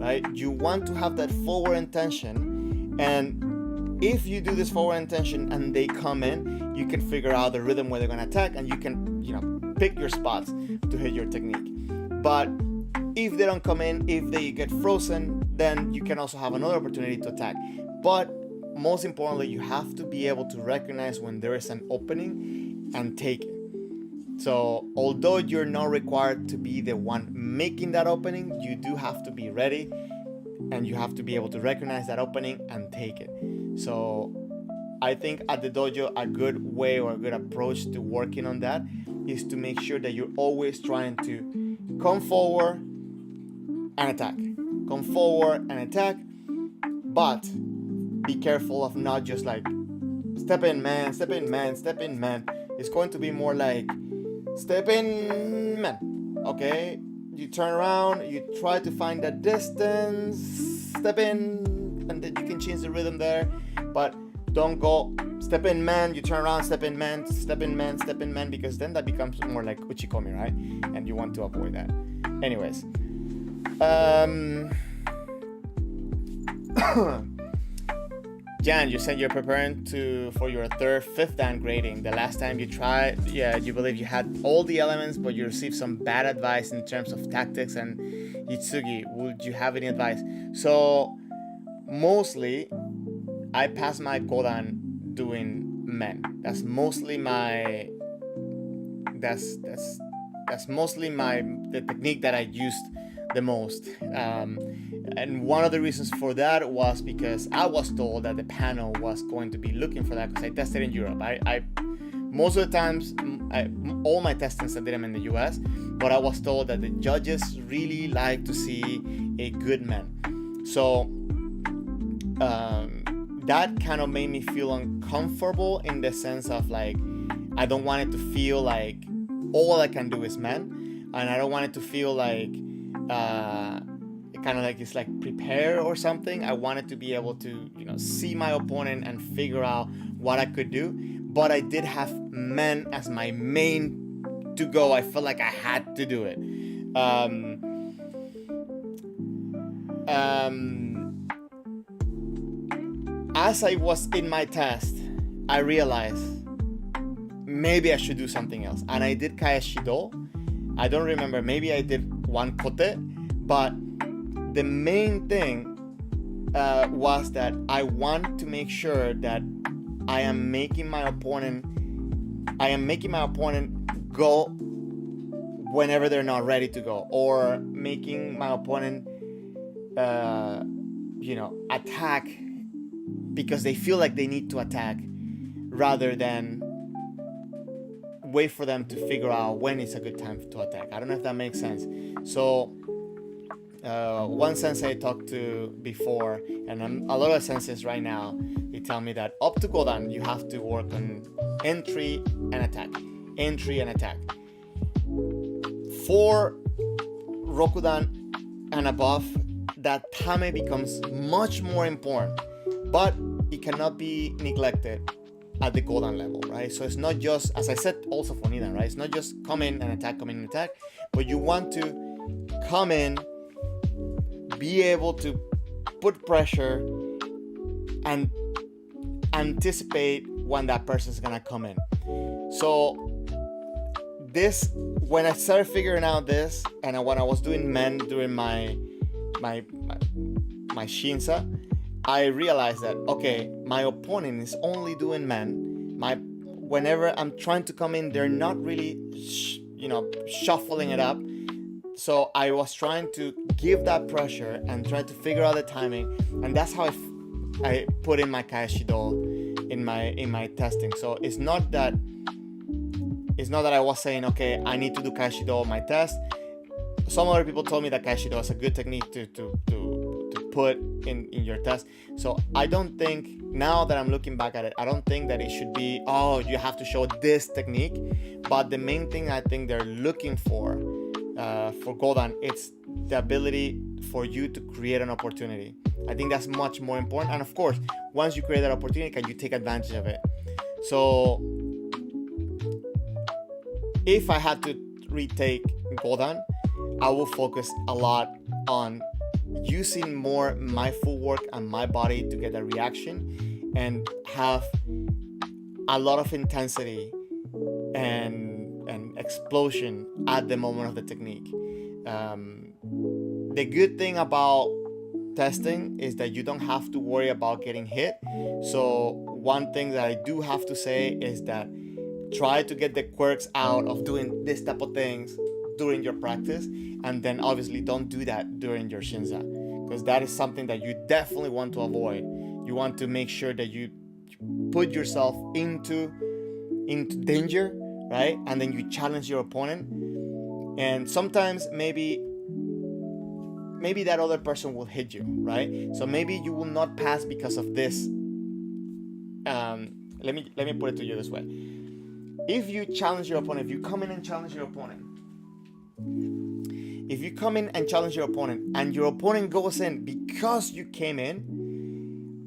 right? You want to have that forward intention, and if you do this forward intention and they come in, you can figure out the rhythm where they're going to attack, and you can, pick your spots to hit your technique. But if they don't come in, if they get frozen, then you can also have another opportunity to attack. But most importantly, you have to be able to recognize when there is an opening and take it. So although you're not required to be the one making that opening, you do have to be ready, and you have to be able to recognize that opening and take it. So I think at the dojo, a good way or a good approach to working on that is to make sure that you're always trying to come forward and attack. Come forward and attack, but be careful of not just like step in man. It's going to be more like step in man. Okay? You turn around, you try to find that distance, step in, and then you can change the rhythm there. But don't go step in man, you turn around, step in man, because then that becomes more like uchikomi, right? And you want to avoid that. Anyways, Jan, you said you're preparing for your fifth dan grading. The last time you tried, you believe you had all the elements, but you received some bad advice in terms of tactics and Itsugi. Would you have any advice? So mostly, I passed my Kodan doing men. That's mostly the technique that I used the most. And one of the reasons for that was because I was told that the panel was going to be looking for that, because I tested in Europe. I most of the times, all my testings I did them in the US, but I was told that the judges really like to see a good man. So that kind of made me feel uncomfortable in the sense of like, I don't want it to feel like all I can do is men, and I don't want it to feel like kind of like it's like prepare or something. I wanted to be able to see my opponent and figure out what I could do, but I did have men as my main to go. I felt like I had to do it. As I was in my test, I realized maybe I should do something else, and I did Kaeshido. I don't remember, maybe I did one kote, but the main thing was that I want to make sure that I am making my opponent go whenever they're not ready to go, or making my opponent attack because they feel like they need to attack, rather than wait for them to figure out when it's a good time to attack. I don't know if that makes sense. So one sensei I talked to before, and a lot of senseis right now, they tell me that up to Godan you have to work on entry and attack, entry and attack. For Rokudan and above, that Tame becomes much more important, but it cannot be neglected at the Godan level, right? So it's not just, as I said also for Nidan, right? It's not just come in and attack, but you want to come in, be able to put pressure and anticipate when that person's gonna come in. So this, when I started figuring out this, and when I was doing men during my Shinsa, I realized that, okay, my opponent is only doing men. Whenever I'm trying to come in, they're not really, shuffling it up. So I was trying to give that pressure and try to figure out the timing, and that's how I put in my Kaeshido in my testing. So it's not that I was saying, okay, I need to do Kaeshido my test. Some other people told me that Kaeshido is a good technique to put in your test. So I don't think, now that I'm looking back at it, I don't think that it should be, oh, you have to show this technique. But the main thing I think they're looking for Godan, it's the ability for you to create an opportunity. I think that's much more important. And of course, once you create that opportunity, can you take advantage of it? So if I had to retake Godan, I will focus a lot on using more my footwork and my body to get a reaction, and have a lot of intensity and explosion at the moment of the technique. The good thing about testing is that you don't have to worry about getting hit. So one thing that I do have to say is that try to get the quirks out of doing this type of things during your practice, and then obviously don't do that during your Shinza, because that is something that you definitely want to avoid. You want to make sure that you put yourself into danger, right? And then you challenge your opponent, and sometimes maybe that other person will hit you, right? So maybe you will not pass because of this. Let me put it to you this way. If you challenge your opponent, if you come in and challenge your opponent, and your opponent goes in because you came in,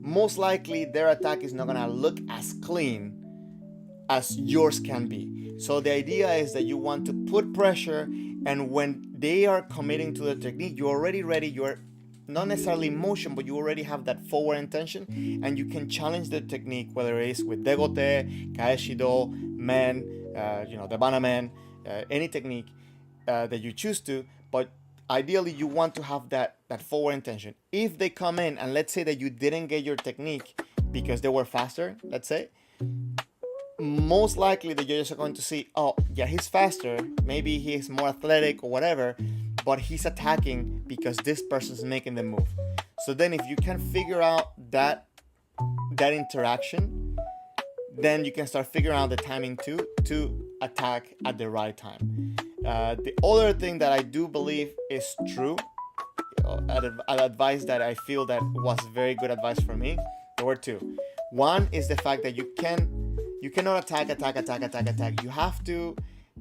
most likely their attack is not gonna look as clean as yours can be. So the idea is that you want to put pressure, and when they are committing to the technique, you're already ready. You're not necessarily in motion, but you already have that forward intention, and you can challenge the technique, whether it is with Degote, Kaeshido, Men, the Banamen, any technique that you choose to. But ideally, you want to have that forward intention. If they come in, and let's say that you didn't get your technique because they were faster, let's say, most likely the judges are going to see, oh yeah, he's faster, maybe he's more athletic or whatever, but he's attacking because this person's making the move. So then if you can figure out that interaction, then you can start figuring out the timing to attack at the right time. The other thing that I do believe is true, an advice that I feel that was very good advice for me, there were two. One is the fact that you cannot attack. You have to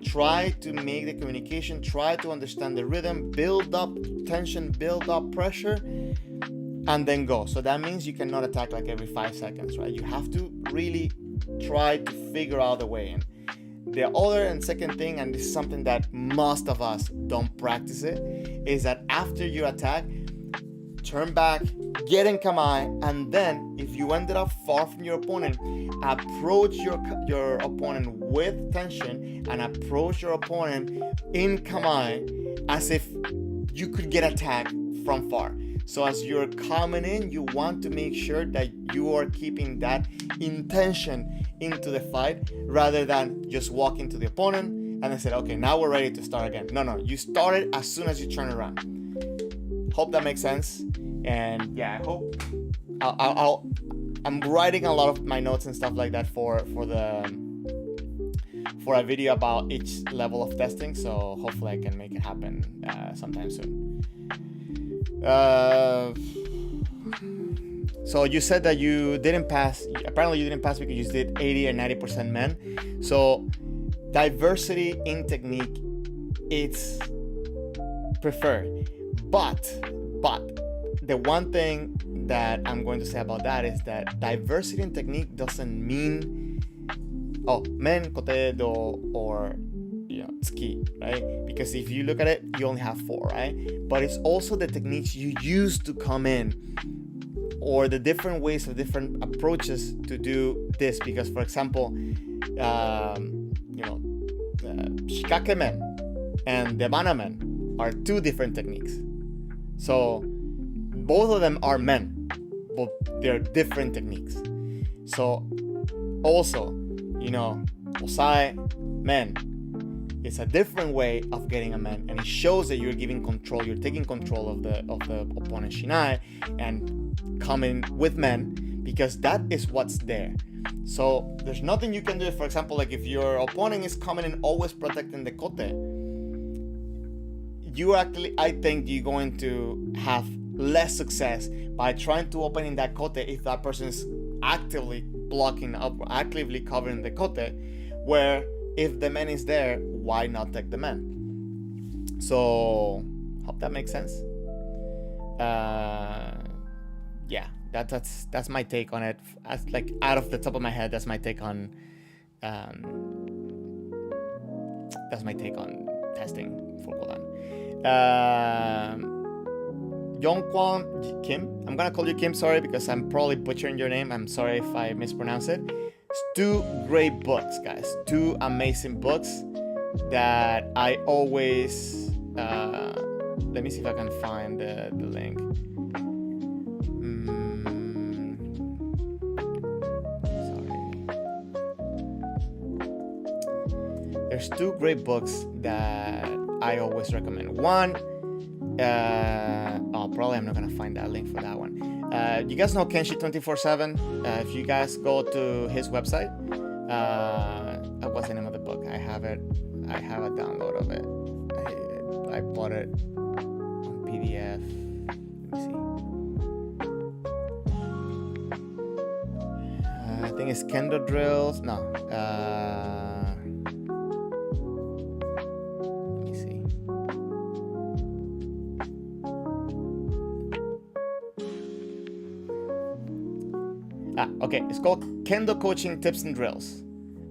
try to make the communication, try to understand the rhythm, build up tension, build up pressure, and then go. So that means you cannot attack like every 5 seconds, right? You have to really try to figure out the way in. The other and second thing, and this is something that most of us don't practice it, is that after you attack, turn back, get in Kamae, and then if you ended up far from your opponent, approach your opponent with tension and approach your opponent in Kamae as if you could get attacked from far. So as you're coming in, you want to make sure that you are keeping that intention into the fight, rather than just walking to the opponent and they said, okay, now we're ready to start again. No, you started as soon as you turn around. Hope that makes sense. And yeah, I hope I'm writing a lot of my notes and stuff like that for a video about each level of testing. So hopefully I can make it happen sometime soon. So you said that you didn't pass. Apparently you didn't pass because you did 80 or 90% men. So diversity in technique, it's preferred. But the one thing that I'm going to say about that is that diversity in technique doesn't mean men, kote, do, or tsuki, right? Because if you look at it, you only have 4, right? But it's also the techniques you use to come in, or the different ways of different approaches to do this. Because for example, shikake men and debana men are 2 different techniques. So both of them are men, but they're different techniques. So also, osai men, it's a different way of getting a men, and it shows that you're taking control of the opponent's shinai and coming with men, because that is what's there. So there's nothing you can do. For example, like if your opponent is coming and always protecting the kote, I think you're going to have less success by trying to open in that kote if that person is actively blocking up, actively covering the kote, where if the man is there, why not take the man? So hope that makes sense. Yeah, that's my take on it. As like out of the top of my head, that's my take on testing for Kodan. Yongkwon Kim, I'm gonna call you Kim, sorry, because I'm probably butchering your name. I'm sorry if I mispronounce it. It's 2 great books, guys. 2 amazing books that I always let me see if I can find the link. There's 2 great books that I always recommend. One, probably I'm not gonna find that link for that one. You guys know Kenshi 24/7. If you guys go to his website, what's the name of the book? I have a download of it. I bought it on PDF. Let me see. I think it's Kendo Drills. No. Okay, it's called Kendo Coaching Tips and Drills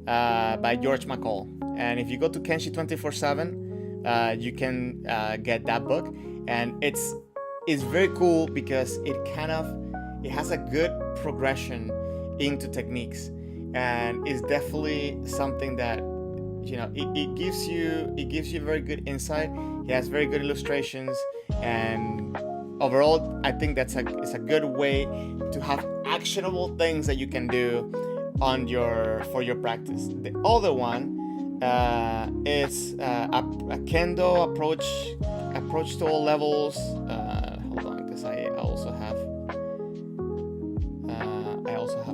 by George McCall. And if you go to Kenshi 24/7, you can get that book. And it's very cool because it has a good progression into techniques, and it's definitely something that it gives you very good insight. It has very good illustrations, and overall, I think it's a good way to have actionable things that you can do for your practice. The other one is a Kendo approach to all levels. Hold on, because I also have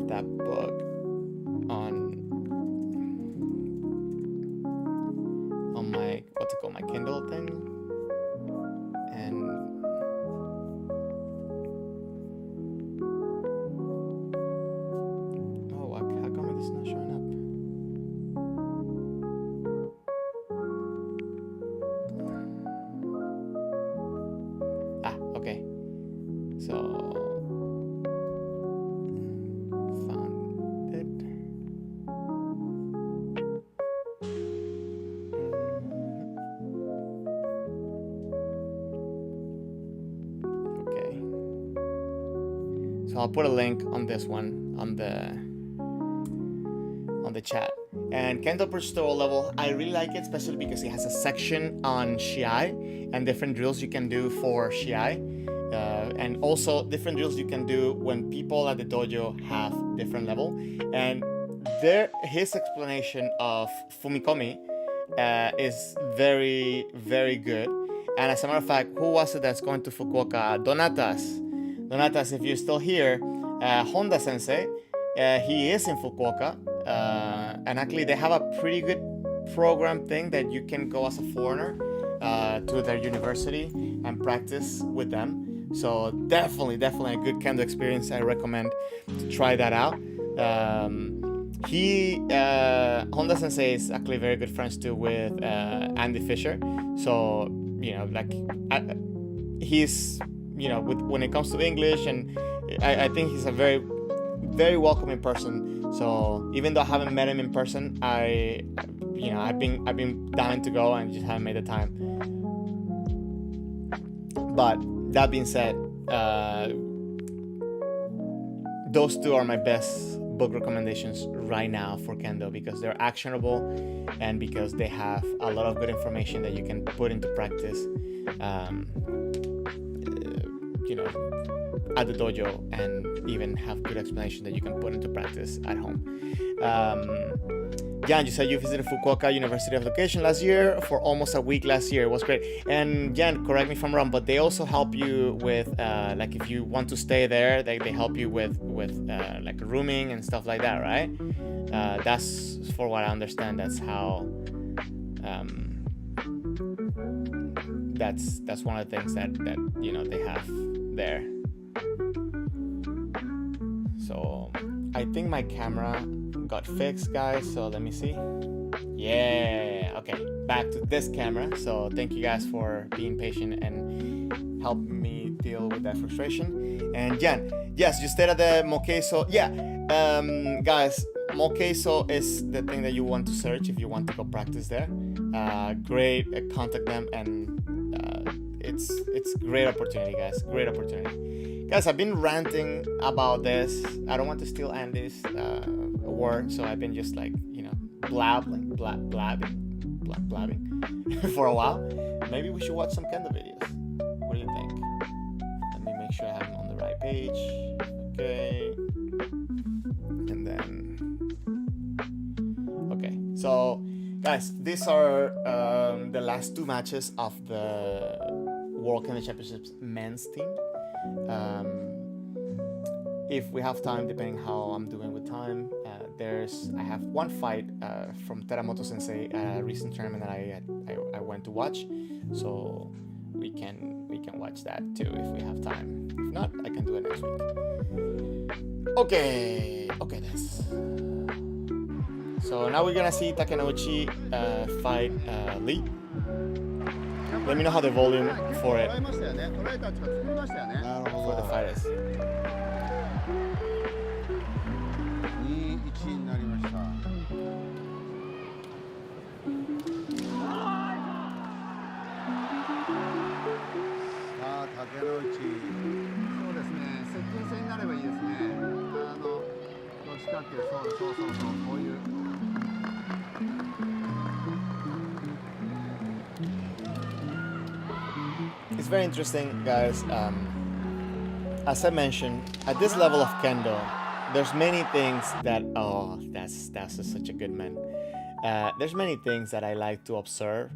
that book on my my Kindle thing, and how come it's not showing up? Okay. So found it. Okay. So I'll put a link on this one on the chat. And Kendo Approach to All Level, I really like it, especially because it has a section on Shiai and different drills you can do for Shiai. And also different drills you can do when people at the dojo have different level. And his explanation of Fumikomi is very, very good. And as a matter of fact, who was it that's going to Fukuoka? Donatas, if you're still here, Honda Sensei, he is in Fukuoka. And actually, they have a pretty good program thing that you can go as a foreigner to their university and practice with them. So definitely a good Kendo experience. I recommend to try that out. Honda Sensei is actually very good friends too with Andy Fisher. So he's when it comes to English, and I think he's a very, very welcoming person. So even though I haven't met him in person, I've been dying to go and just haven't made the time. But that being said, those two are my best book recommendations right now for Kendo, because they're actionable and because they have a lot of good information that you can put into practice at the dojo, and even have good explanation that you can put into practice at home. Jan, you said you visited Fukuoka University of Education last year for almost a week last year. It was great. And Jan, correct me if I'm wrong, but they also help you with if you want to stay there, they help you with like rooming and stuff like that, right? That's, for what I understand, that's how that's one of the things that they have there. So I think my camera got fixed, guys, so let me see. Yeah, okay, back to this camera. So thank you guys for being patient and helping me deal with that frustration. And Jan, yes, you stayed at the Mokeiso. Yeah, guys, Mokeiso is the thing that you want to search if you want to go practice there. Great, contact them, and it's great opportunity, guys. Great opportunity. Guys, I've been ranting about this. I don't want to steal Andy's word, so I've been just blabbing for a while. Maybe we should watch some Kendo videos. What do you think? Let me make sure I have them on the right page. Okay. And then... Okay. So, guys, these are the last two matches of the World Kendo Championships men's team. If we have time, depending how I'm doing with time, I have one fight from Teramoto Sensei at a recent tournament that I went to watch, so we can watch that too if we have time. If not, I can do it next week. Okay, this. So now we're gonna see Takenouchi fight Lee. Let me know how the volume for it for the fight is. 2-1になりました。さあ、竹之内。そうですね。接近戦になればいいですね。どっちかっていうそうこういう。It's very interesting, guys. As I mentioned, at this level of Kendo, there's many things that that's such a good man. There's many things that I like to observe,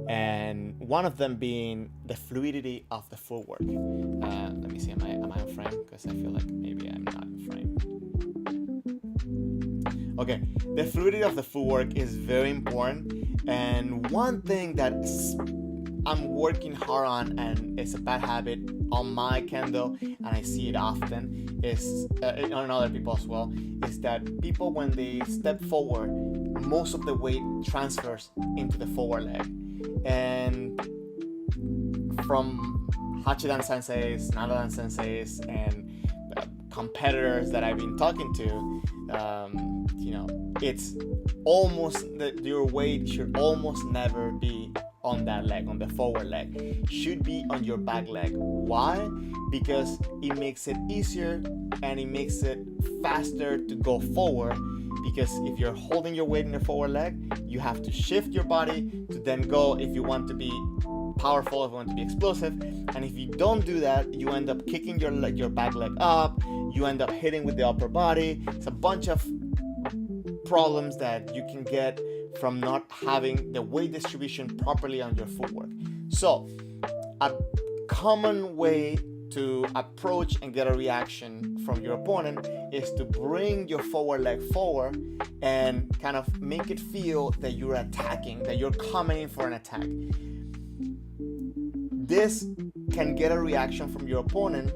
and one of them being the fluidity of the footwork. Let me see, am I on frame? Because I feel like maybe I'm not in frame. Okay, the fluidity of the footwork is very important, and one thing that I'm working hard on, and it's a bad habit on my Kendo, and I see it often, is on other people as well, is that people, when they step forward, most of the weight transfers into the forward leg. And from Hachidan senseis, Nanadan senseis, and competitors that I've been talking to, it's almost that your weight should almost never be on that leg, on the forward leg. Should be on your back leg. Why? Because it makes it easier and it makes it faster to go forward. Because if you're holding your weight in the forward leg, you have to shift your body to then go if you want to be powerful, if you want to be explosive. And if you don't do that, you end up kicking your back leg up, you end up hitting with the upper body. It's a bunch of problems that you can get from not having the weight distribution properly on your footwork. So a common way to approach and get a reaction from your opponent is to bring your forward leg forward and kind of make it feel that you're attacking, that you're coming in for an attack. This can get a reaction from your opponent.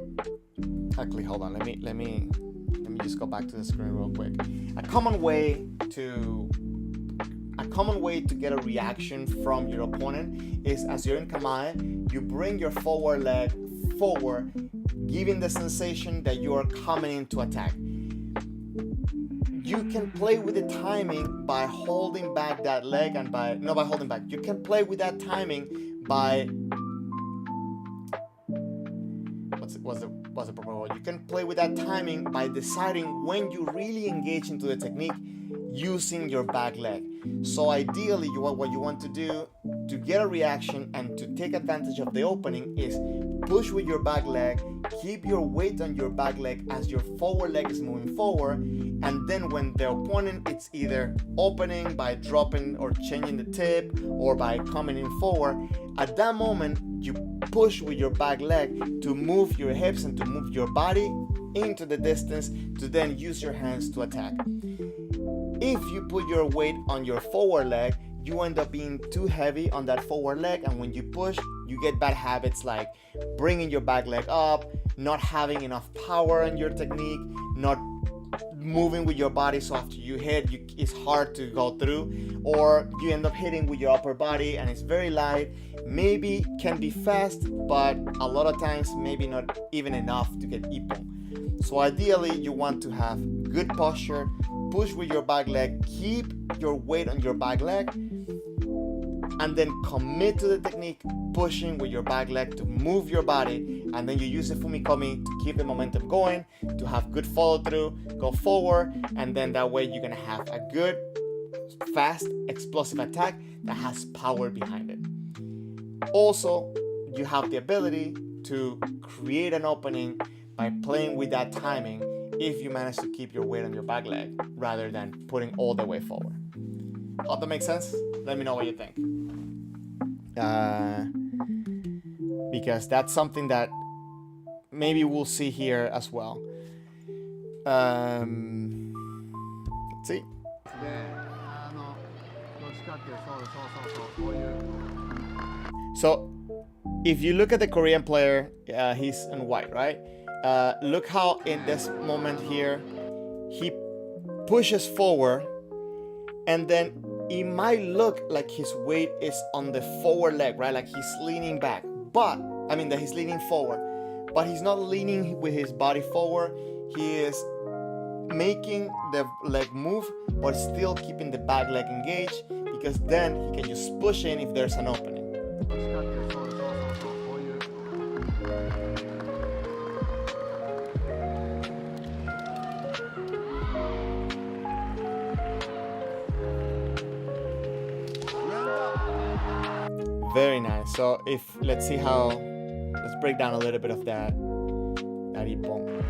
Actually, hold on, let me just go back to the screen real quick. A common way to get a reaction from your opponent is, as you're in kamae, you bring your forward leg forward, giving the sensation that you are coming in to attack. You can play with the timing by holding back that leg and you can play with that timing by what's the proper word? You can play with that timing by deciding when you really engage into the technique using your back leg. So ideally, what you want to do to get a reaction and to take advantage of the opening is push with your back leg, keep your weight on your back leg as your forward leg is moving forward, and then when the opponent is either opening by dropping or changing the tip or by coming in forward, at that moment you push with your back leg to move your hips and to move your body into the distance to then use your hands to attack. If you put your weight on your forward leg, you end up being too heavy on that forward leg, and when you push, you get bad habits like bringing your back leg up, not having enough power in your technique, not moving with your body, so after you hit, it's hard to go through, or you end up hitting with your upper body and it's very light. Maybe can be fast, but a lot of times maybe not even enough to get ippon. So ideally, you want to have good posture, push with your back leg, keep your weight on your back leg, and then commit to the technique, pushing with your back leg to move your body, and then you use the fumikomi to keep the momentum going, to have good follow through, go forward, and then that way you're gonna have a good, fast, explosive attack that has power behind it. Also, you have the ability to create an opening by playing with that timing if you manage to keep your weight on your back leg rather than putting all the way forward. Hope that makes sense? Let me know what you think. Because that's something that maybe we'll see here as well. Let's see. So if you look at the Korean player, he's in white, right? Look how in this moment here, he pushes forward, and then it might look like his weight is on the forward leg, right? Like he's leaning back, that he's leaning forward, but he's not leaning with his body forward. He is making the leg move, but still keeping the back leg engaged, because then he can just push in if there's an opening. Very nice. So let's break down a little bit of that ippon.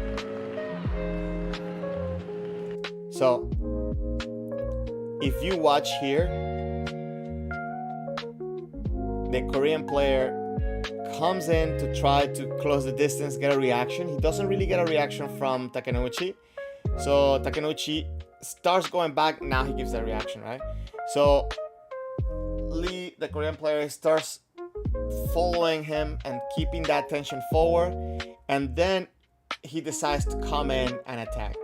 So if you watch here, the Korean player comes in to try to close the distance, get a reaction. He doesn't really get a reaction from Takenouchi. So Takenouchi starts going back, now he gives that reaction, right? So Lee, the Korean player, starts following him and keeping that tension forward, and then he decides to come in and attack.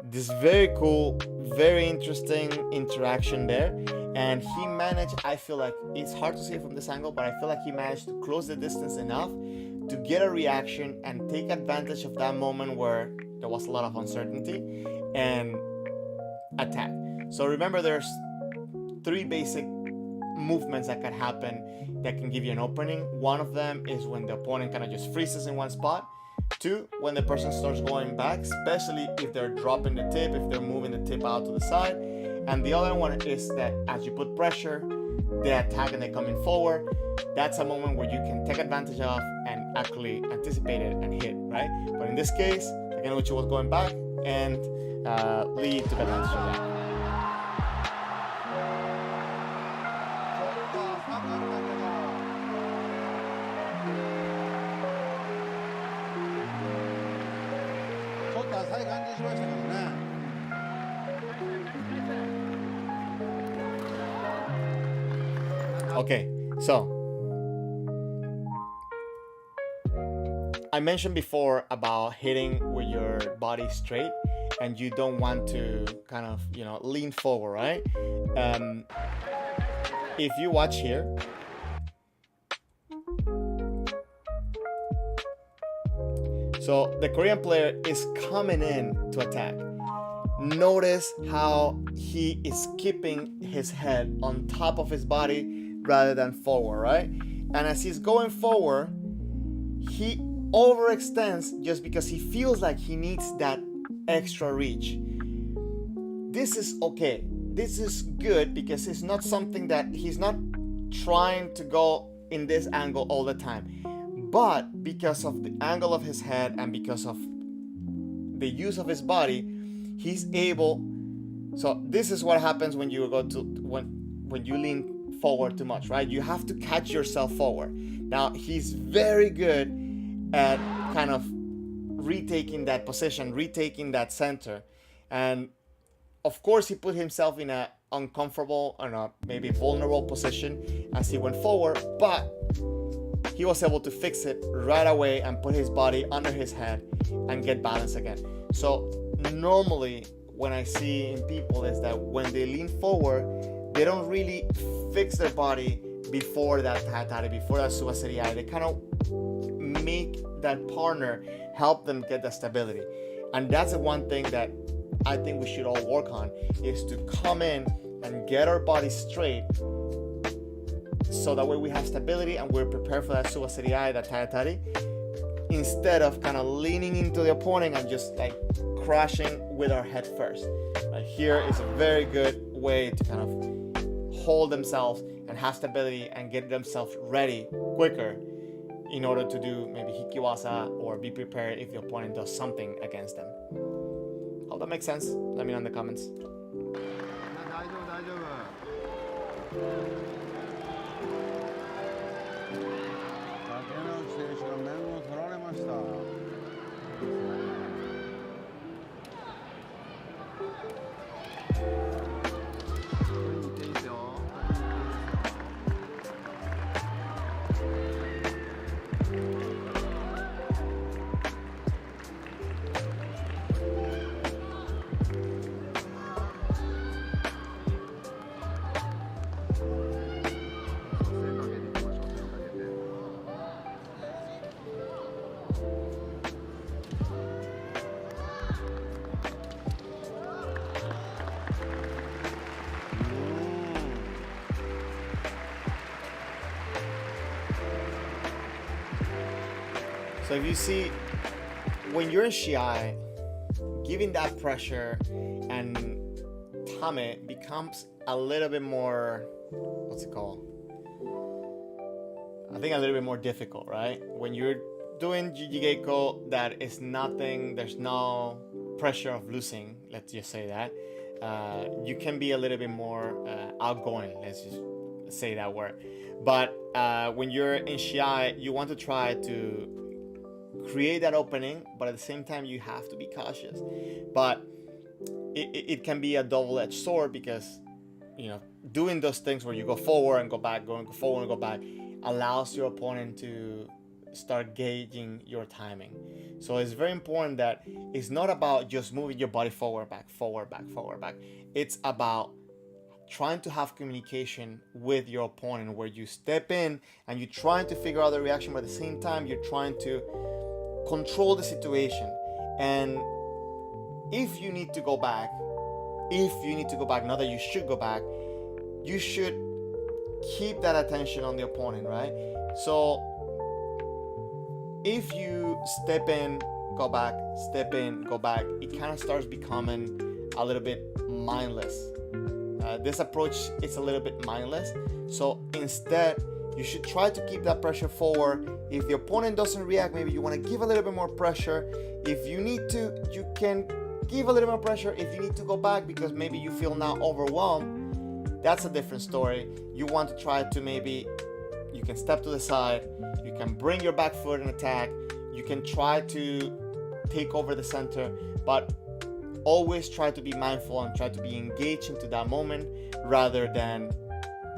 This very cool, very interesting interaction there, and he managed, I feel like, it's hard to see from this angle, but I feel like he managed to close the distance enough to get a reaction and take advantage of that moment where there was a lot of uncertainty and attack. So remember, there's 3 basic movements that can happen that can give you an opening. One of them is when the opponent kind of just freezes in one spot. 2, when the person starts going back, especially if they're dropping the tip, if they're moving the tip out to the side. And the other one is that as you put pressure, they attack and they're coming forward. That's a moment where you can take advantage of and actually anticipate it and hit, right? But in this case, Takenouchi was going back, and Lee took advantage of that. Okay, so I mentioned before about hitting with your body straight, and you don't want to kind of, lean forward, right? If you watch here, so the Korean player is coming in to attack. Notice how he is keeping his head on top of his body rather than forward, right? And as he's going forward, he overextends just because he feels like he needs that extra reach. This is okay. This is good because it's not something that he's not trying to go in this angle all the time. But because of the angle of his head and because of the use of his body, he's able. So this is what happens when you when you lean forward too much, right? You have to catch yourself forward. Now he's very good at kind of retaking that position, retaking that center, and of course he put himself in a uncomfortable or a maybe vulnerable position as he went forward, but he was able to fix it right away and put his body under his head and get balance again. So normally when I see in people is that when they lean forward, they don't really fix their body before that tatari, before that suwaseriai. They kind of make that partner help them get the stability. And that's the one thing that I think we should all work on, is to come in and get our body straight, so that way we have stability and we're prepared for that suwaseriai, that tatari, instead of kind of leaning into the opponent and just like crashing with our head first. Right here is a very good way to kind of hold themselves and have stability and get themselves ready quicker in order to do maybe hikiwasa or be prepared if the opponent does something against them. Hope that makes sense. Let me know in the comments. 大丈夫大丈夫。竹内選手が面を取られました。いいですよ。So if you see, when you're in shiai, giving that pressure and tame becomes a little bit more, what's it called? I think a little bit more difficult, right? When you're doing jijigeiko, that is nothing, there's no pressure of losing, let's just say that. You can be a little bit more outgoing, let's just say that word. But when you're in shiai, you want to try to create that opening, but at the same time you have to be cautious. But it can be a double-edged sword, because doing those things where you go forward and go back, go forward and go back, allows your opponent to start gauging your timing. So it's very important that it's not about just moving your body forward, back, forward, back, forward, back. It's about trying to have communication with your opponent, where you step in and you're trying to figure out the reaction, but at the same time you're trying to control the situation. And if you need to go back, not that you should go back, you should keep that attention on the opponent, right? So if you step in, go back, step in, go back, it kind of starts becoming a little bit mindless. This approach is a little bit mindless. So instead, you should try to keep that pressure forward. If the opponent doesn't react, maybe you want to give a little bit more pressure. If you need to, you can give a little more pressure. If you need to go back because maybe you feel now overwhelmed, that's a different story. You want to try to maybe, you can step to the side, you can bring your back foot and attack, you can try to take over the center, but always try to be mindful and try to be engaged into that moment rather than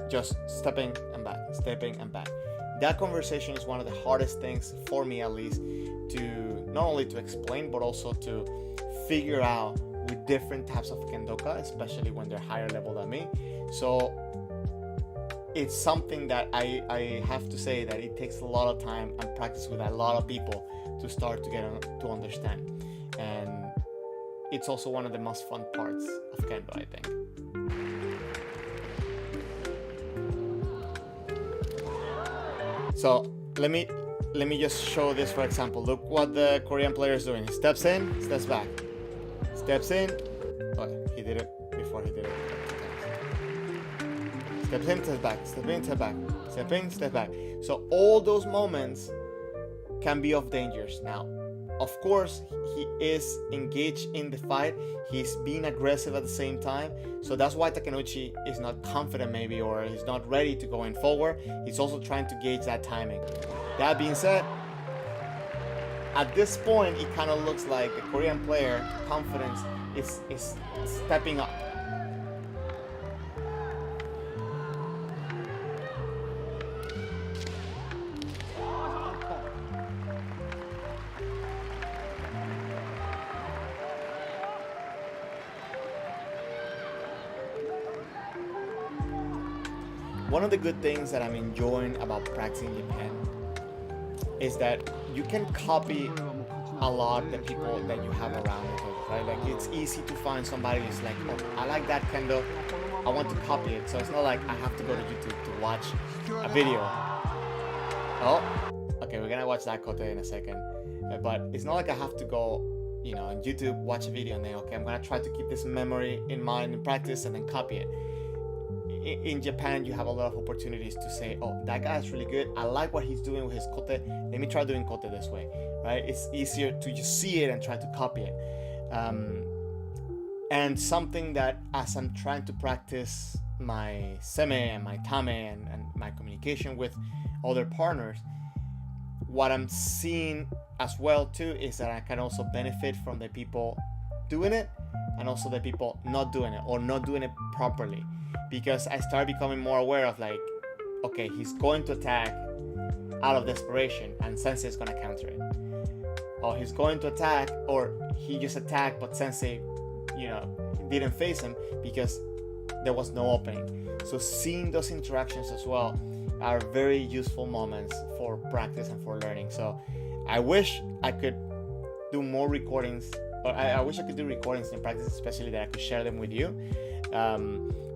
just stepping and back, stepping and back. That conversation is one of the hardest things for me, at least, to not only to explain but also to figure out with different types of kendoka, especially when they're higher level than me. So it's something that I have to say that it takes a lot of time and practice with a lot of people to start to get to understand. And it's also one of the most fun parts of kendo, I think. So let me just show this, for example. Look what the Korean player is doing. He steps in, steps back, steps in. Oh, he did it before he did it. Steps in, steps back, step in, step back, step in, step back. So all those moments can be of dangers. Now, of course, he is engaged in the fight. He's being aggressive at the same time. So that's why Takenouchi is not confident maybe, or he's not ready to go in forward. He's also trying to gauge that timing. That being said, at this point, it kind of looks like the Korean player confidence is stepping up. One of the good things that I'm enjoying about practicing in Japan is that you can copy a lot the people that you have around you, right? Like it's easy to find somebody who's like, oh, I like that kendo, I want to copy it. So it's not like I have to go to YouTube to watch a video. Oh, okay, we're gonna watch that kote in a second. But it's not like I have to go, on YouTube, watch a video and then, okay, I'm gonna try to keep this memory in mind and practice and then copy it. In Japan, you have a lot of opportunities to say, oh, that guy's really good. I like what he's doing with his kote. Let me try doing kote this way, right? It's easier to just see it and try to copy it. And something that as I'm trying to practice my seme and my tame and my communication with other partners, what I'm seeing as well too is that I can also benefit from the people doing it and also the people not doing it or not doing it properly. Because I start becoming more aware of like, okay, he's going to attack out of desperation and Sensei is going to counter it. Or he's going to attack, or he just attacked but Sensei, didn't face him because there was no opening. So seeing those interactions as well are very useful moments for practice and for learning. So I wish I could do more recordings, or I wish I could do recordings in practice, especially that I could share them with you.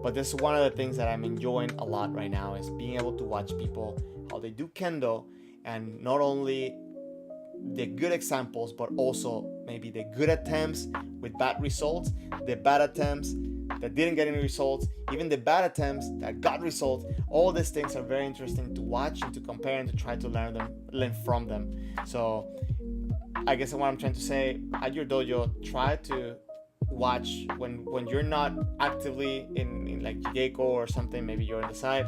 But this is one of the things that I'm enjoying a lot right now, is being able to watch people, how they do kendo, and not only the good examples, but also maybe the good attempts with bad results, the bad attempts that didn't get any results, even the bad attempts that got results. All these things are very interesting to watch and to compare and to try to learn from them. So I guess what I'm trying to say, at your dojo, try to watch when you're not actively in like Jigeko or something, maybe you're on the side,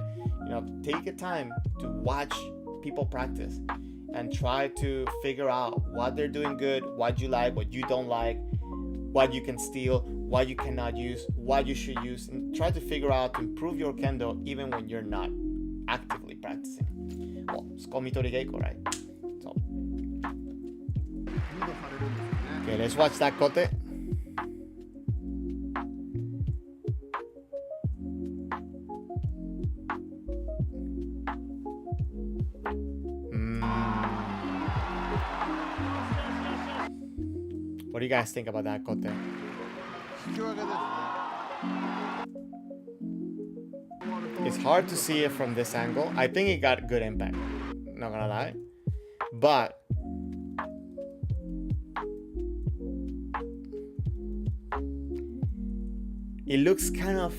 take a time to watch people practice and try to figure out what they're doing good, what you like, what you don't like, what you can steal, what you cannot use, what you should use, and try to figure out to improve your kendo even when you're not actively practicing. Well, it's called Mitori Geiko, right? So okay, let's watch that kote. What do you guys think about that kote? It's hard to see it from this angle. I think it got good impact, not gonna lie. But it looks kind of,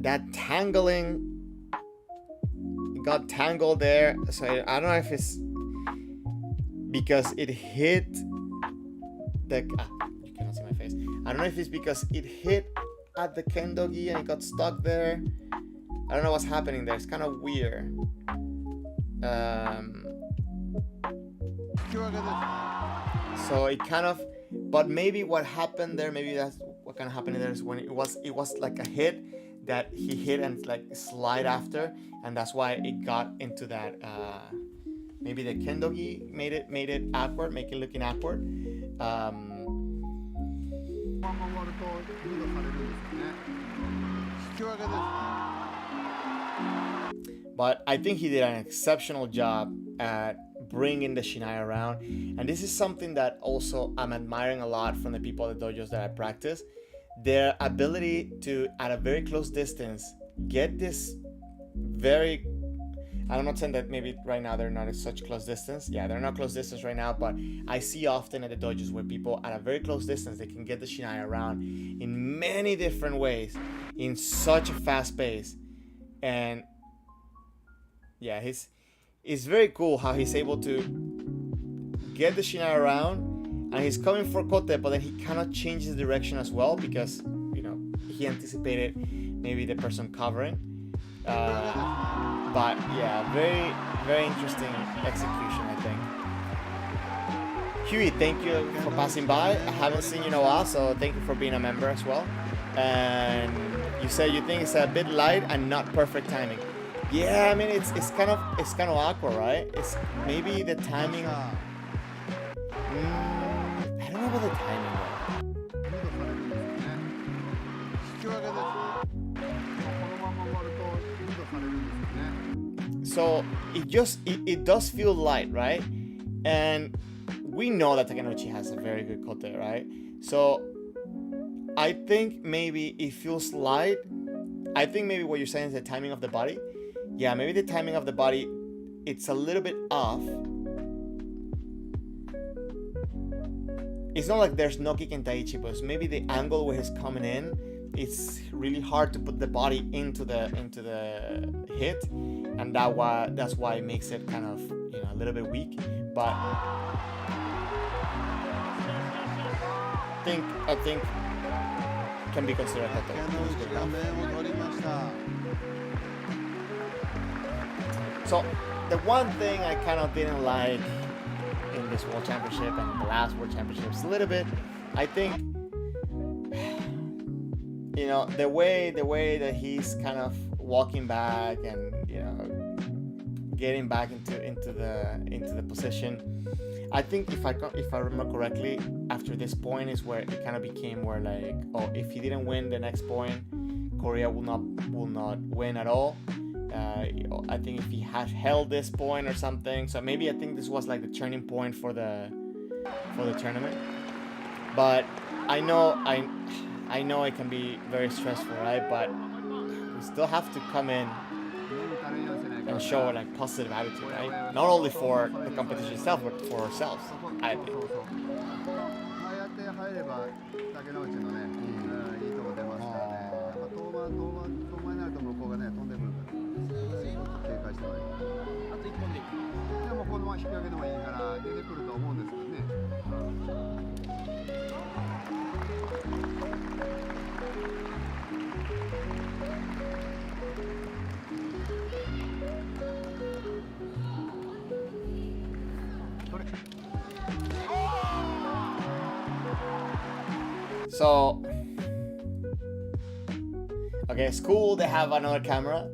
that tangling, it got tangled there. So I don't know if it's because it hit you cannot see my face. I don't know if it's because it hit at the kendo gi and it got stuck there. I don't know what's happening there. It's kind of weird. So it kind of, but maybe what happened there, maybe that's what kind of happened there is when it was like a hit that he hit and like slide after, and that's why it got into that. Maybe the Kendo gi made it awkward, make it looking awkward. But I think he did an exceptional job at bringing the Shinai around, and this is something that also I'm admiring a lot from the people at the dojos that I practice. Their ability to, at a very close distance, get this very, I'm not saying that maybe right now they're not at such close distance. Yeah, they're not close distance right now, but I see often at the dojos where people at a very close distance, they can get the Shinai around in many different ways in such a fast pace. And yeah, it's very cool how he's able to get the Shinai around, and he's coming for kote, but then he kind of changes direction as well because, you know, he anticipated maybe the person covering. But yeah, very, very interesting execution, I think. Huey, thank you for passing by. I haven't seen you in a while, so thank you for being a member as well. And you say you think it's a bit light and not perfect timing. Yeah, I mean it's kind of awkward, right? It's maybe the timing. I don't know about the timing though. So it does feel light, right? And we know that Takenouchi has a very good kote, right? So I think maybe it feels light. I think maybe what you're saying is the timing of the body. Yeah, maybe the timing of the body, it's a little bit off. It's not like there's no kick in Taichi, but maybe the angle where he's coming in, it's really hard to put the body into the hit, and that's why it makes it kind of, you know, a little bit weak. But I think can be considered a kote. So the one thing I kind of didn't like in this World Championship and the last World Championships a little bit, I think, you know, the way that he's kind of walking back and, you know, getting back into the position. I think if I remember correctly, after this point is where it kind of became where like, oh, if he didn't win the next point, Korea will not win at all. I think if he had held this point or something, so maybe I think this was like the turning point for the tournament. But I know it can be very stressful, right? But we still have to come in and show like positive attitude, right? Not only for the competition itself, but for ourselves, I think. So, okay, it's cool they have another camera,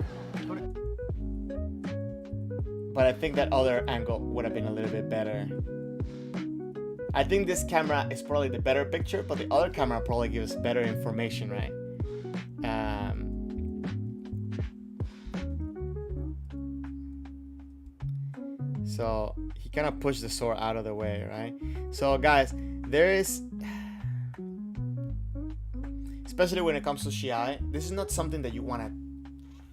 but I think that other angle would have been a little bit better. I think this camera is probably the better picture, but the other camera probably gives better information, right? So he kind of pushed the sword out of the way, right? So guys, there is, especially when it comes to Shiai, this is not something that you want to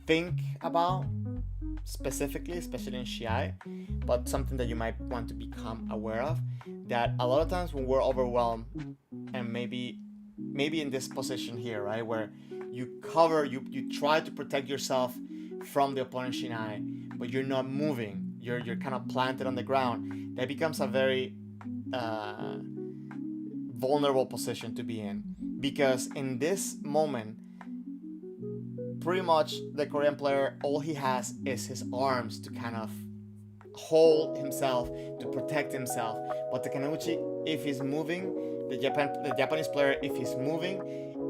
think about specifically, especially in Shiai, but something that you might want to become aware of, that a lot of times when we're overwhelmed, and maybe in this position here, right, where you try to protect yourself from the opponent Shinai, but you're not moving, you're kind of planted on the ground, that becomes a very vulnerable position to be in. Because in this moment, pretty much the Korean player, all he has is his arms to kind of hold himself, to protect himself. But the Takenouchi, if he's moving, the Japanese player, if he's moving,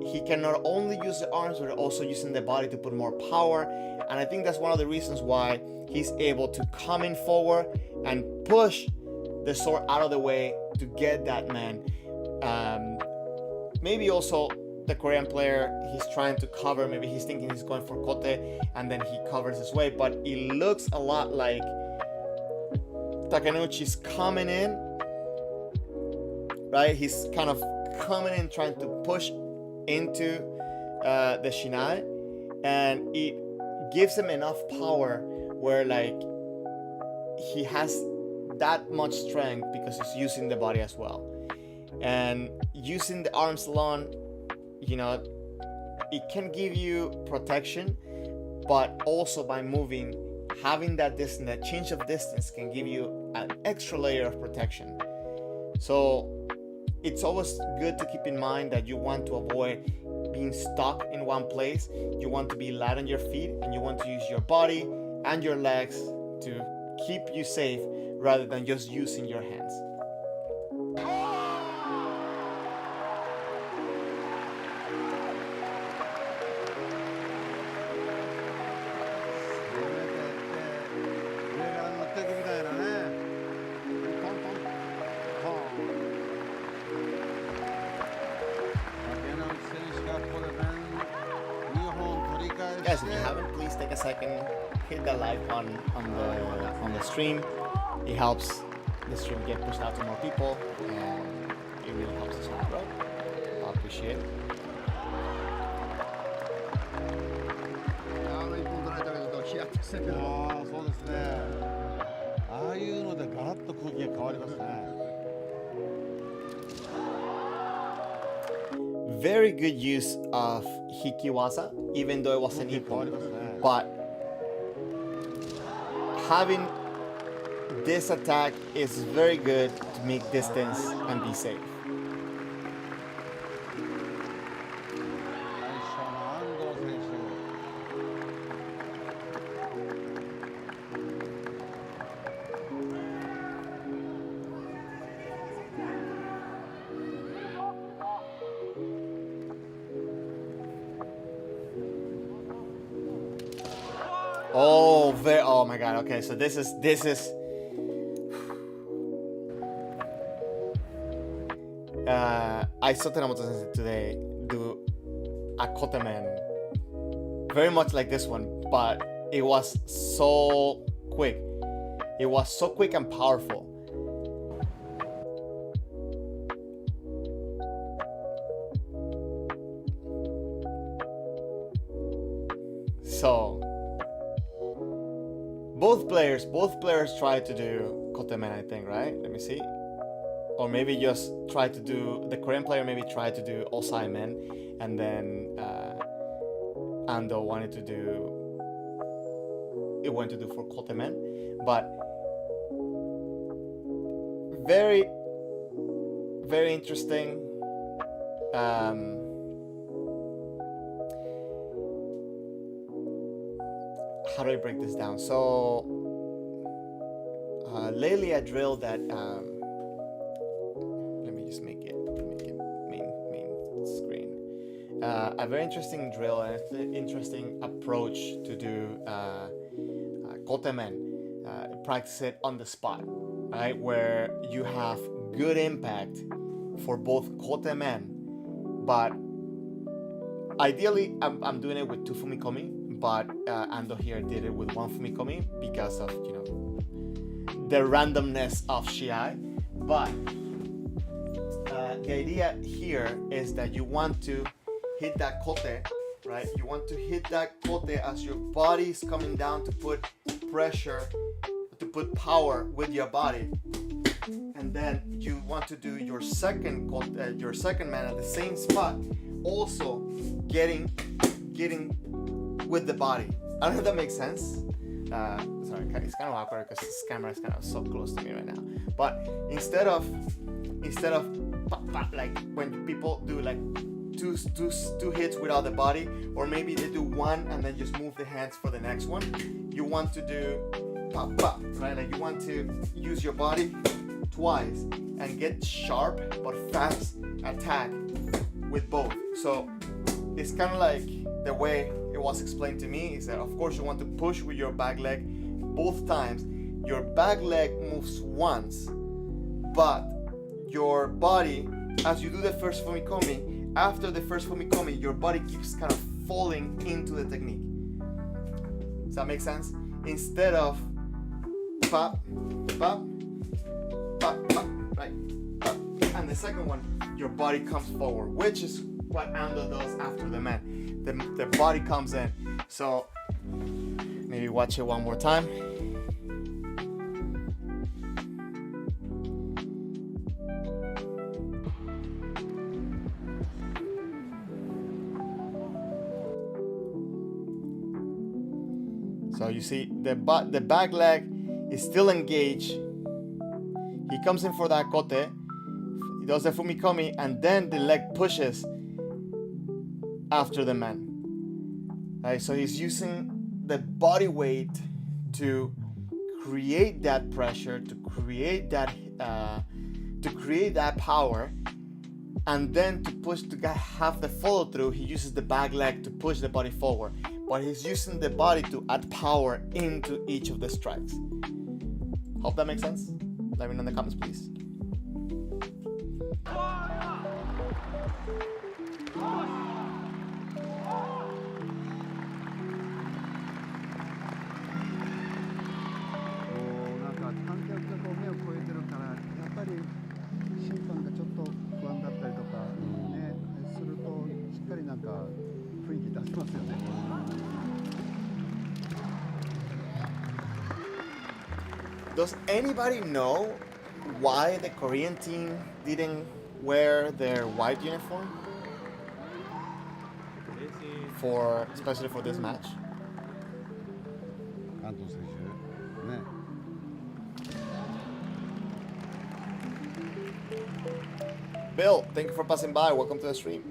he can not only use the arms but also using the body to put more power. And I think that's one of the reasons why he's able to come in forward and push the sword out of the way to get that man. Maybe also the Korean player, he's trying to cover, maybe he's thinking he's going for kote and then he covers his way, but it looks a lot like Takenouchi's coming in, right? He's kind of coming in trying to push into the shinai, and it gives him enough power where like he has that much strength because he's using the body as well. And using the arms alone, you know, it can give you protection, but also by moving, having that distance, that change of distance can give you an extra layer of protection. So it's always good to keep in mind that you want to avoid being stuck in one place. You want to be light on your feet, and you want to use your body and your legs to keep you safe rather than just using your hands. Guys, if you haven't, please take a second, hit the like on the stream. It helps the stream get pushed out to more people, and it really helps us all grow. I appreciate it. 一本取られたけどヒヤッとしたけど、ああそうですね。ああいうのでガラッと空気が変わりますね。Very good use of hikiwaza, even though it wasn't equal. But having this attack is very good to make distance and be safe. Oh my god, okay, so this is I saw Teramoto Sensei today do a kotemen very much like this one, but it was so quick. It was so quick and powerful. So both players tried to do kotemen, I think, right? Let me see. Or maybe just try to do, the Korean player maybe tried to do osai men, and then Ando went to do for kotemen. But very, very interesting. How do I break this down? So lately a drill that let me just make it main screen. A very interesting drill and an interesting approach to do kotemen. Practice it on the spot, right? Where you have good impact for both kotemen, but ideally I'm doing it with 2 fumikomi, but Ando here did it with 1 fumikomi because of, you know, the randomness of Shiai. But the idea here is that you want to hit that kote, right? You want to hit that kote as your body is coming down to put pressure, to put power with your body, and then you want to do your second man at the same spot, also getting with the body. I don't know if that makes sense. Sorry, it's kind of awkward because this camera is kind of so close to me right now. But instead of like when people do like two hits without the body, or maybe they do one and then just move the hands for the next one, you want to do pop pop, right? Like you want to use your body twice and get sharp but fast attack with both. So it's kind of like the way it was explained to me is that, of course, you want to push with your back leg both times. Your back leg moves once, but your body, as you do the first fumikomi, after the first fumikomi, your body keeps kind of falling into the technique. Does that make sense? Instead of pop, pop, pop, pop, right? Pop. And the second one, your body comes forward, which is what Ando does after the man. The body comes in. So maybe watch it one more time. So you see the back leg is still engaged. He comes in for that kote. He does the fumikomi, and then the leg pushes after the man. Right, so he's using the body weight to create that pressure, to create that power, and then to have the follow through. He uses the back leg to push the body forward, but he's using the body to add power into each of the strikes. Hope that makes sense. Let me know in the comments, please. Does anybody know why the Korean team didn't wear their white uniform especially for this match? Bill, thank you for passing by. Welcome to the stream.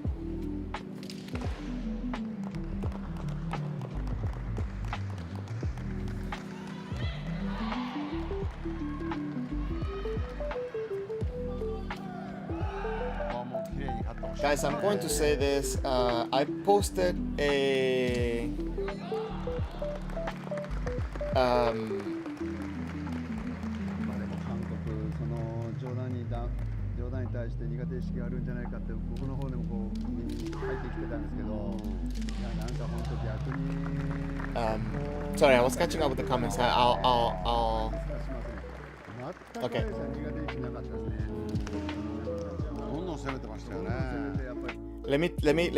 Guys, I'm going to say this. I posted a sorry, I was catching up with the comments. I'll okay. Let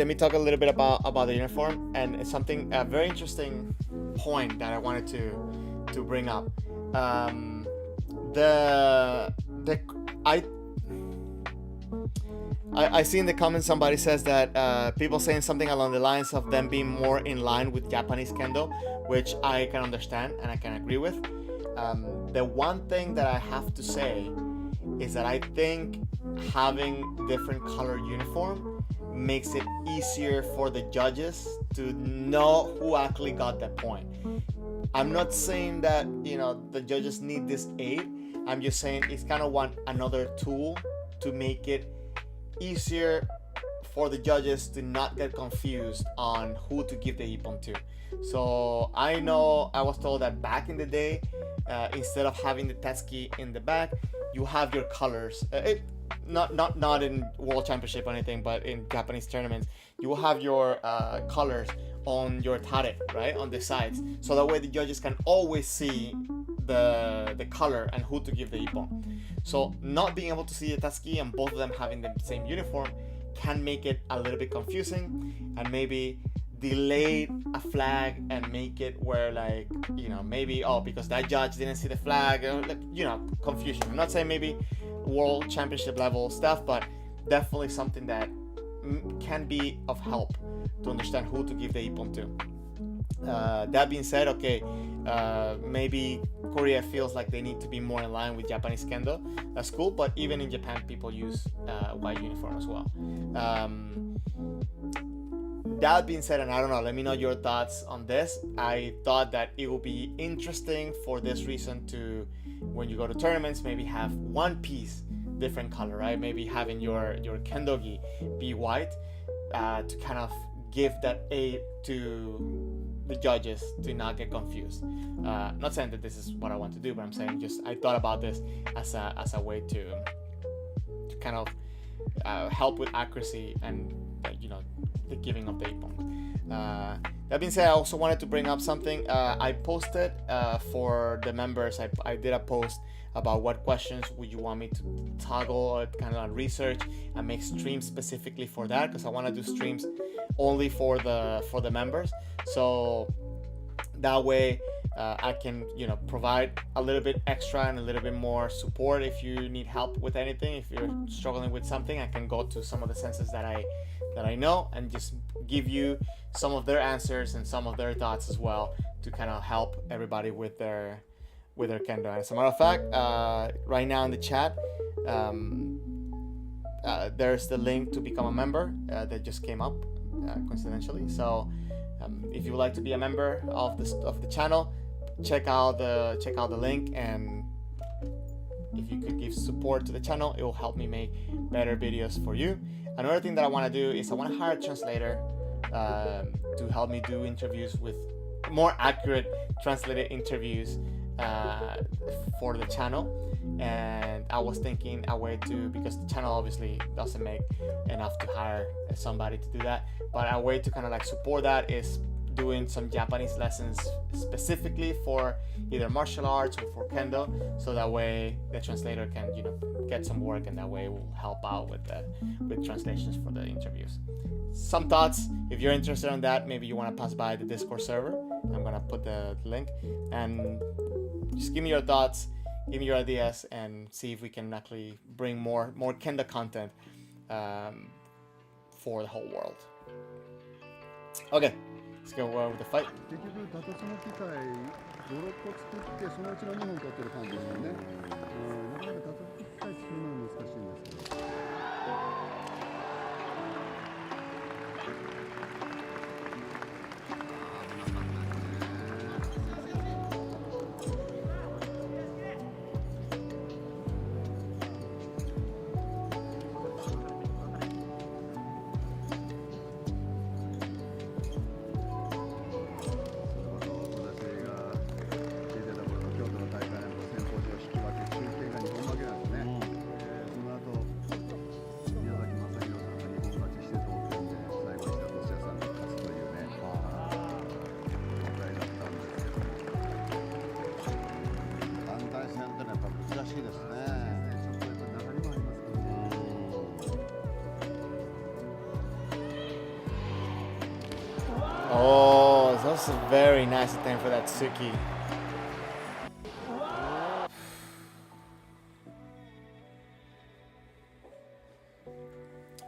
me talk a little bit about the uniform, and it's something a very interesting point that I wanted to bring up. I see in the comments somebody says that people saying something along the lines of them being more in line with Japanese Kendo, which I can understand and I can agree with. The one thing that I have to say is that I think having different color uniform makes it easier for the judges to know who actually got the point. I'm not saying that, the judges need this aid. I'm just saying it's kind of another tool to make it easier for the judges to not get confused on who to give the ippon to. So I know I was told that back in the day, instead of having the tetsuki in the back, you have your colors. Not in World Championship or anything, but in Japanese tournaments, you will have your colors on your tare, right, on the sides, so that way the judges can always see the color and who to give the ippon. So not being able to see the tatsuki and both of them having the same uniform can make it a little bit confusing, and maybe delay a flag and make it where, like, maybe because that judge didn't see the flag, confusion. I'm not saying maybe World Championship level stuff, but definitely something that can be of help to understand who to give the ippon to. That being said, maybe Korea feels like they need to be more in line with Japanese Kendo. That's cool, but even in Japan, people use white uniform as well. That being said, and I don't know, let me know your thoughts on this. I thought that it would be interesting for this reason to, when you go to tournaments, maybe have one piece different color, right? Maybe having your kendogi be white to kind of give that aid to the judges to not get confused. Not saying that this is what I want to do, but I'm saying just I thought about this as a way to kind of help with accuracy and the giving of the 8 points. That being said, I also wanted to bring up something. I posted for the members. I did a post about what questions would you want me to toggle or kind of research and make streams specifically for that, because I want to do streams only for the members. So that way I can provide a little bit extra and a little bit more support if you need help with anything. If you're struggling with something, I can go to some of the senses that I know and just give you some of their answers and some of their thoughts as well to kind of help everybody with their kendo. As a matter of fact, right now in the chat, there's the link to become a member that just came up coincidentally. So if you would like to be a member of the channel, check out the link, and if you could give support to the channel, it will help me make better videos for you. Another thing that I want to do is I want to hire a translator to help me do interviews with more accurate translated interviews for the channel. And I was thinking a way to, because the channel obviously doesn't make enough to hire somebody to do that, but a way to kind of like support that is doing some Japanese lessons specifically for either martial arts or for kendo, so that way the translator can get some work, and that way it will help out with translations for the interviews. Some thoughts, if you're interested in that, maybe you want to pass by the Discord server. I'm gonna put the link, and just give me your thoughts, give me your ideas, and see if we can actually bring more kendo content for the whole world. Okay, let's go with the fight. 結局打突の機械5、6個作ってそのうちの2本取ってる感じですよね。なかなか打突機械作るのは難しいんですけど。Oh, that's a very nice attempt for that Tsuki.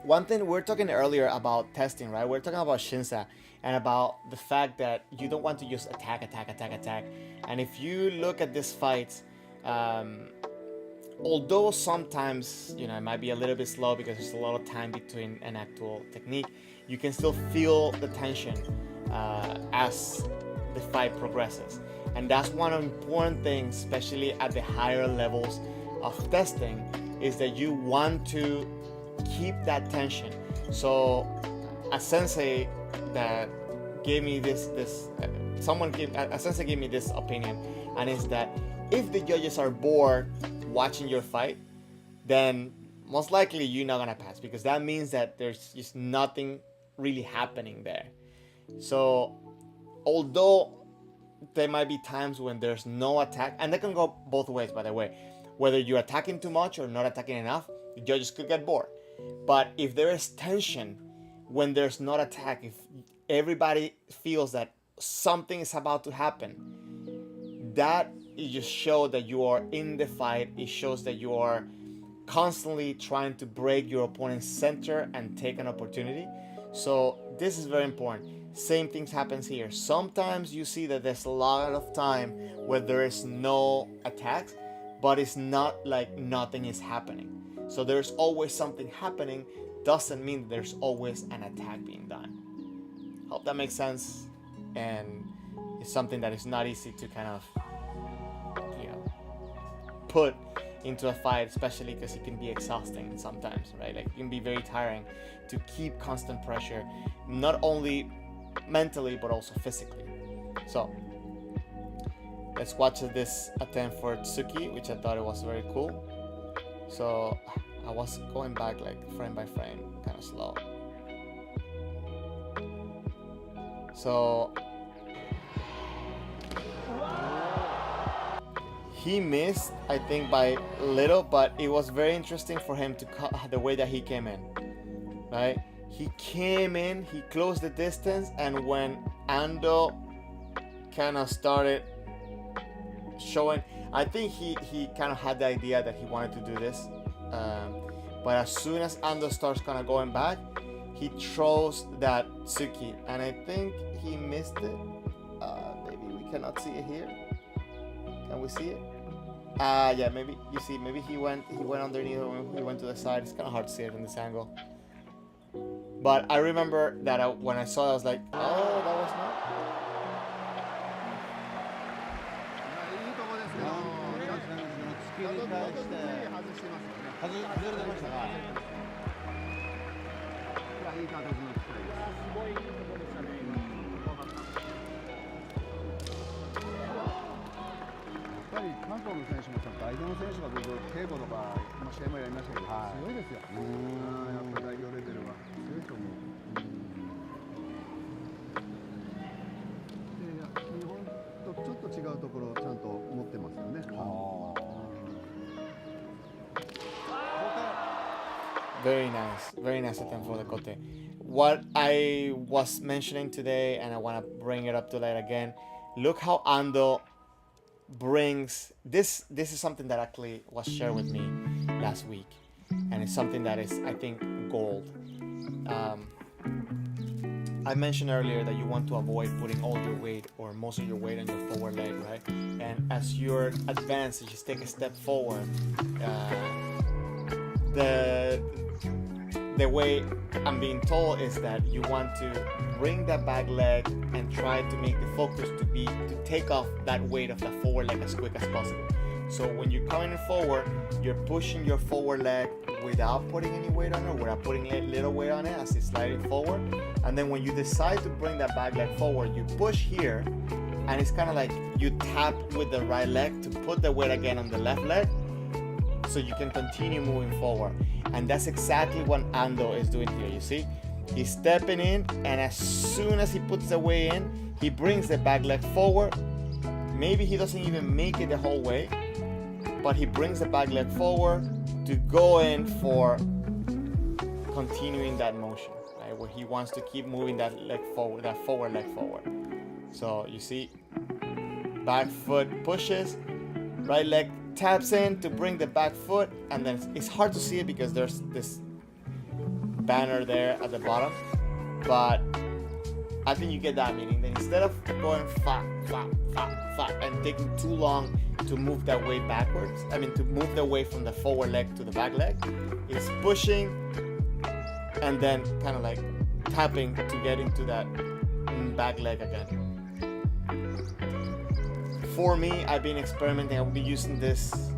One thing, we're talking earlier about testing, right? We're talking about Shinsa and about the fact that you don't want to just attack. And if you look at this fight, although sometimes it might be a little bit slow because there's a lot of time between an actual technique, you can still feel the tension as the fight progresses. And that's one important thing, especially at the higher levels of testing, is that you want to keep that tension. So a sensei that gave me a sensei gave me this opinion, and it's that if the judges are bored watching your fight, then most likely you're not gonna pass, because that means that there's just nothing really happening there. So although there might be times when there's no attack, and that can go both ways, by the way, whether you're attacking too much or not attacking enough, the judges could get bored. But if there is tension when there's not attack, if everybody feels that something is about to happen, that it just shows that you are in the fight. It shows that you are constantly trying to break your opponent's center and take an opportunity. So this is very important. Same things happens here. Sometimes you see that there's a lot of time where there is no attacks, but it's not like nothing is happening. So there's always something happening. Doesn't mean there's always an attack being done. Hope that makes sense, and it's something that is not easy to kind of put into a fight, especially because it can be exhausting sometimes, right? Like it can be very tiring to keep constant pressure, not only mentally but also physically. So let's watch this attempt for Tsuki, which I thought it was very cool. So I was going back like frame by frame, kind of slow. So he missed, I think, by little, but it was very interesting for him to cut the way that he came in, right? He came in, he closed the distance, and when Ando kind of started showing, I think he kind of had the idea that he wanted to do this, but as soon as Ando starts kind of going back, he throws that Tsuki, and I think he missed it. Maybe we cannot see it here. Can we see it? Yeah, maybe you see. Maybe he went underneath, or he went to the side. It's kind of hard to see it from this angle. But I remember that when I saw it, I was like, oh, that was not. いいとこですけど、突きに対して外してますよね。外れてましたが。いい形の機会です。すごいいいところでしたね。やっぱり韓国の選手も代表の選手が僕稽古とか試合もやりましたけど、強いですよ。やっぱり代表レベルは強いと思う。日本とちょっと違うところをちゃんと持ってますよね。Very nice attempt for the kote. What I was mentioning today, and I want to bring it up to light again. Look how Ando brings this. This is something that actually was shared with me last week, and it's something that is, I think, gold. I mentioned earlier that you want to avoid putting all your weight or most of your weight on your forward leg, right? And as you're advanced, you just take a step forward. The way I'm being told is that you want to bring that back leg and try to make the focus to take off that weight of the forward leg as quick as possible. So when you're coming forward, you're pushing your forward leg without putting any weight on it, without putting a little weight on it as it's sliding forward. And then when you decide to bring that back leg forward, you push here, and it's kind of like you tap with the right leg to put the weight again on the left leg, so you can continue moving forward. And that's exactly what Ando is doing here. You see, he's stepping in, and as soon as he puts the weight in, he brings the back leg forward. Maybe he doesn't even make it the whole way, but he brings the back leg forward to go in for continuing that motion, right? Where he wants to keep moving that leg forward, that forward leg forward. So you see, back foot pushes, right leg taps in to bring the back foot, and then it's hard to see it because there's this banner there at the bottom, but I think you get that meaning. Then instead of going fa, and taking too long to move that weight backwards, to move the weight from the forward leg to the back leg, it's pushing and then kind of like tapping to get into that back leg again. For me, I've been experimenting. I've been using this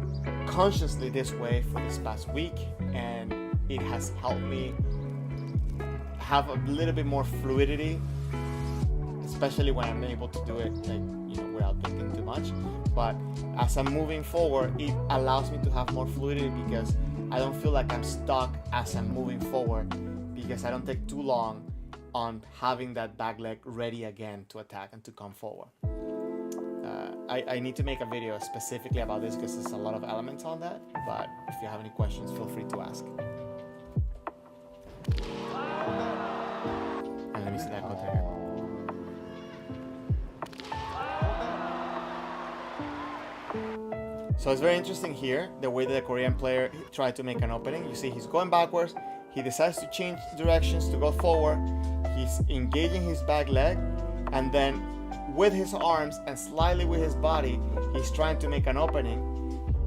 consciously this way for this past week, and it has helped me have a little bit more fluidity, especially when I'm able to do it without thinking too much. But as I'm moving forward, it allows me to have more fluidity because I don't feel like I'm stuck as I'm moving forward, because I don't take too long on having that back leg ready again to attack and to come forward. I need to make a video specifically about this because there's a lot of elements on that, but if you have any questions, feel free to ask. And let me see that kote again. So it's very interesting here, the way that the Korean player tried to make an opening. You see he's going backwards, he decides to change directions to go forward, he's engaging his back leg, and then with his arms and slightly with his body, he's trying to make an opening,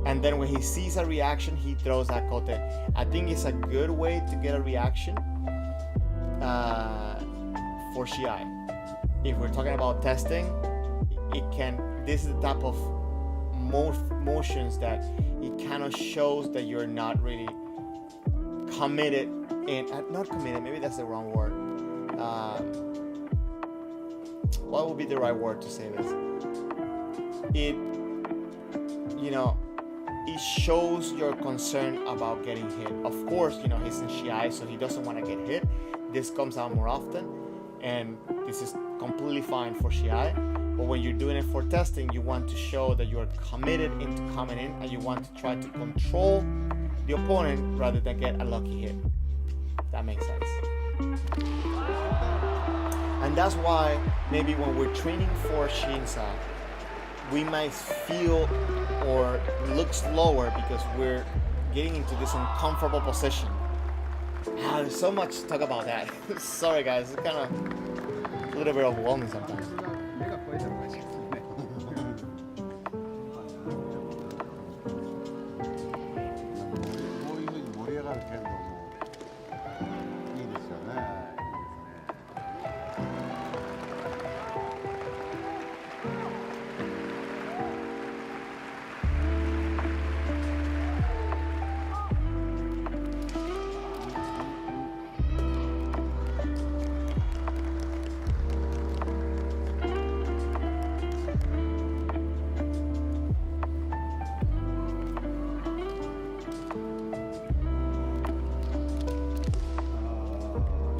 and then when he sees a reaction, he throws that kote. I think it's a good way to get a reaction for Shiai. If we're talking about testing, this is the type of motions that it kind of shows that you're not really committed in, not committed, maybe that's the wrong word. What would be the right word to say this? It, it shows your concern about getting hit. Of course, he's in Shiai, so he doesn't want to get hit. This comes out more often, and this is completely fine for Shiai. But when you're doing it for testing, you want to show that you're committed into coming in, and you want to try to control the opponent rather than get a lucky hit. That makes sense. And that's why maybe when we're training for Shinsa, we might feel or look slower because we're getting into this uncomfortable position. There's so much to talk about that. Sorry guys, it's kind of a little bit overwhelming sometimes. こういうふうに盛り上がる剣道もいいですよね。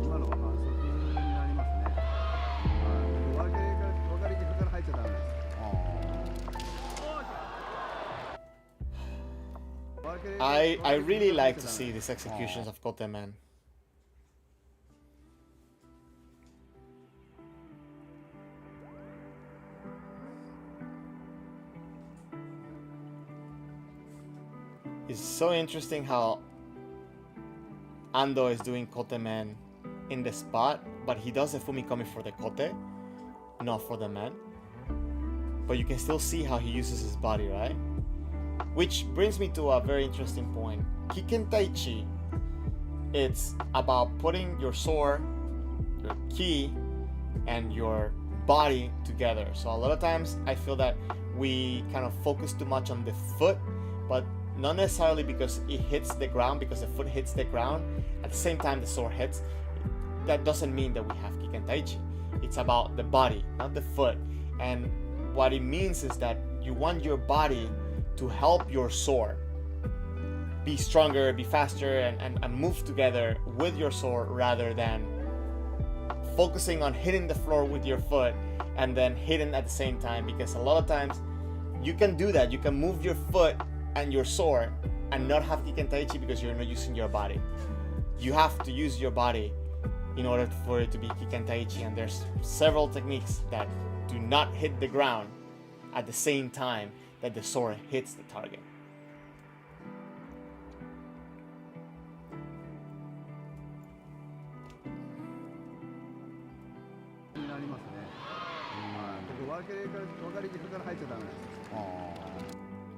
今のは反則になりますね。分かり軸から入っちゃダメです。I really like to see these executions of Kote Man. It's so interesting how Ando is doing Kote Man in the spot, but he does the Fumikomi for the Kote, not for the man. But you can still see how he uses his body, right? Which brings me to a very interesting point. Kiken Taichi, it's about putting your sword, your ki, and your body together. So a lot of times I feel that we kind of focus too much on the foot, but not necessarily because it hits the ground, because the foot hits the ground at the same time the sword hits. That doesn't mean that we have Kiken Taichi. It's about the body, not the foot. And what it means is that you want your body to help your sword be stronger, be faster, and move together with your sword rather than focusing on hitting the floor with your foot and then hitting at the same time. Because a lot of times you can do that. You can move your foot and your sword and not have Kiken Taichi because you're not using your body. You have to use your body in order for it to be Kiken Taichi, and there's several techniques that do not hit the ground at the same time that the sword hits the target.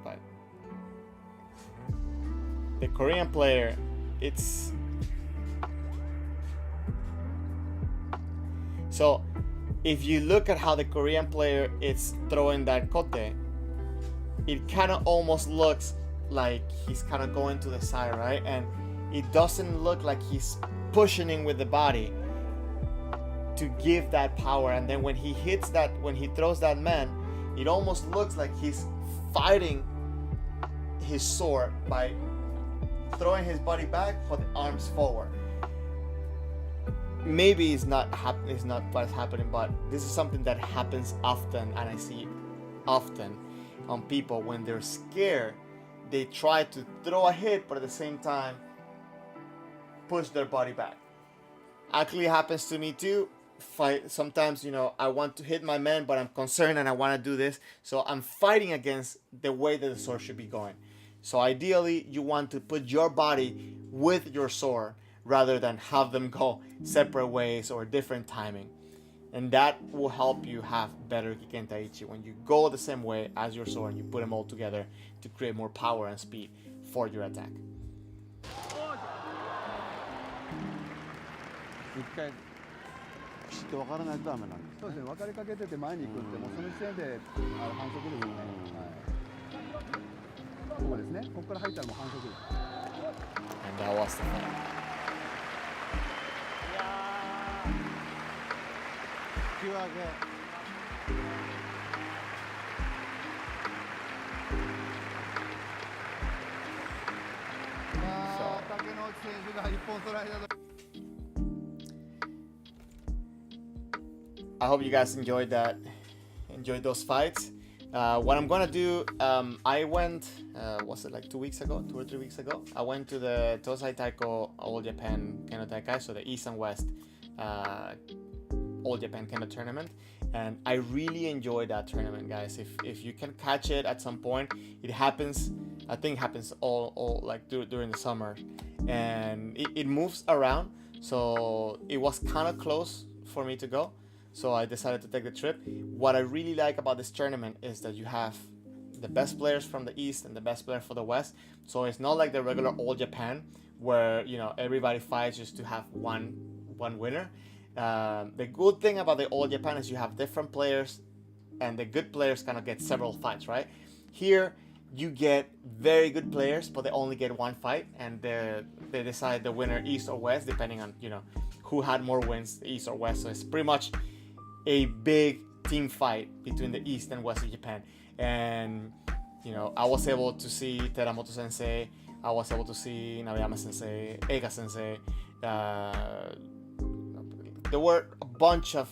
But the Korean player, it's so if you look at how the Korean player is throwing that kote, it kind of almost looks like he's kind of going to the side, right? And it doesn't look like he's pushing in with the body to give that power. And then when he hits that, when he throws that man, it almost looks like he's fighting his sword by throwing his body back but the arms forward. Maybe it's not what's happening, but this is something that happens often, and I see often on people when they're scared. They try to throw a hit, but at the same time push their body back. Actually happens to me too. Sometimes, I want to hit my man, but I'm concerned and I want to do this, so I'm fighting against the way that the sword should be going. So ideally, you want to put your body with your sword rather than have them go separate ways or different timing. And that will help you have better Kiken Taichi when you go the same way as your sword and you put them all together to create more power and speed for your attack. 一回ピシッと分からないとダメなんです。そうですね。分かりかけてて前に行くってもうその時点で反則ですよね。はい。ここですね。ここから入ったらもう反則です。And that was the fun. 引き分け。竹之内選手が一本取られたと。I hope you guys enjoyed those fights. What I'm gonna do, I went, was it like 2 weeks ago, 2 or 3 weeks ago? I went to the Tosai Taiko All Japan Kendo Taikai, so the East and West All Japan Kendo tournament, and I really enjoyed that tournament, guys. If you can catch it at some point, it happens. I think it happens all like during the summer, and it moves around. So it was kind of close for me to go. So I decided to take the trip. What I really like about this tournament is that you have the best players from the East and the best player for the West. So it's not like the regular All Japan where, you know, everybody fights just to have one winner. The good thing about the All Japan is you have different players, and the good players kind of get several fights, right? Here you get very good players, but they only get one fight, and they decide the winner East or West depending on, you know, who had more wins, East or West. So it's pretty much a big team fight between the East and West of Japan. And, you know, I was able to see Teramoto Sensei, I was able to see Nabeyama Sensei, Ega Sensei. There were a bunch of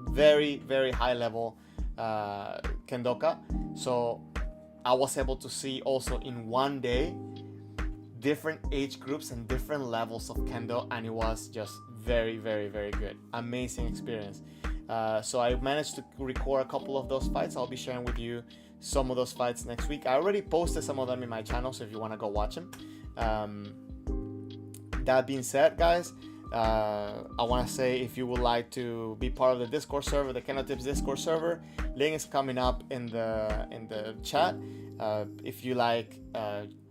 very, very high level Kendoka. So I was able to see also in one day different age groups and different levels of Kendo, and it was just very, very, very good. Amazing experience. So I managed to record a couple of those fights. I'll be sharing with you some of those fights next week. I already posted some of them in my channel, so if you want to go watch them. That being said, guys, I want to say if you would like to be part of the Discord server, the Kendo Tips Discord server, link is coming up in the chat. If you like,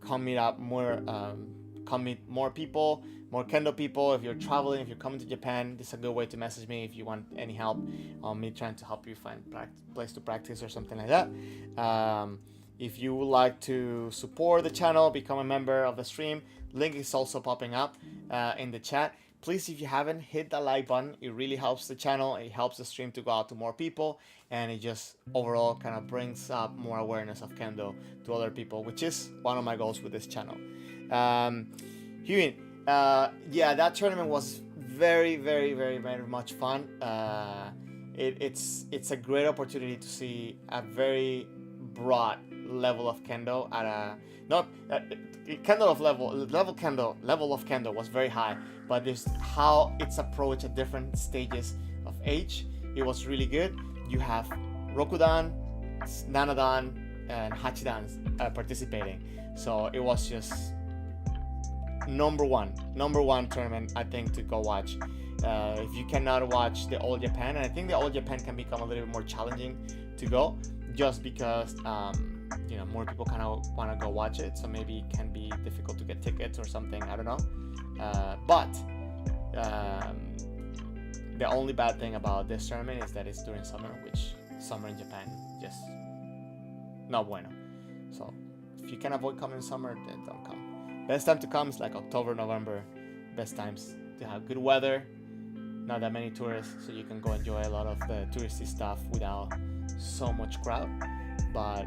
come meet more people, more Kendo people. If you're traveling, if you're coming to Japan, this is a good way to message me if you want any help on me trying to help you find place to practice or something like that. If you would like to support the channel, become a member of the stream, link is also popping up in the chat. Please, if you haven't, hit the like button. It really helps the channel. It helps the stream to go out to more people, and it just overall kind of brings up more awareness of Kendo to other people, which is one of my goals with this channel. Hyun, yeah, that tournament was very, very, very, very much fun. It's a great opportunity to see a very broad level of Kendo at a level of Kendo was very high, but this how it's approached at different stages of age. It was really good. You have Rokudan, Nanadan, and Hachidan participating, so it was just number one tournament, I think, to go watch. If you cannot watch the All Japan, and I think the All Japan can become a little bit more challenging to go, just because you know, more people kind of want to go watch it, so maybe it can be difficult to get tickets or something, I don't know. But the only bad thing about this tournament is that it's during summer, which summer in Japan just not bueno. So if you can avoid coming in summer, then don't come. Best time to come is like October, November. Best times to have good weather, not that many tourists, so you can go enjoy a lot of the touristy stuff without so much crowd. But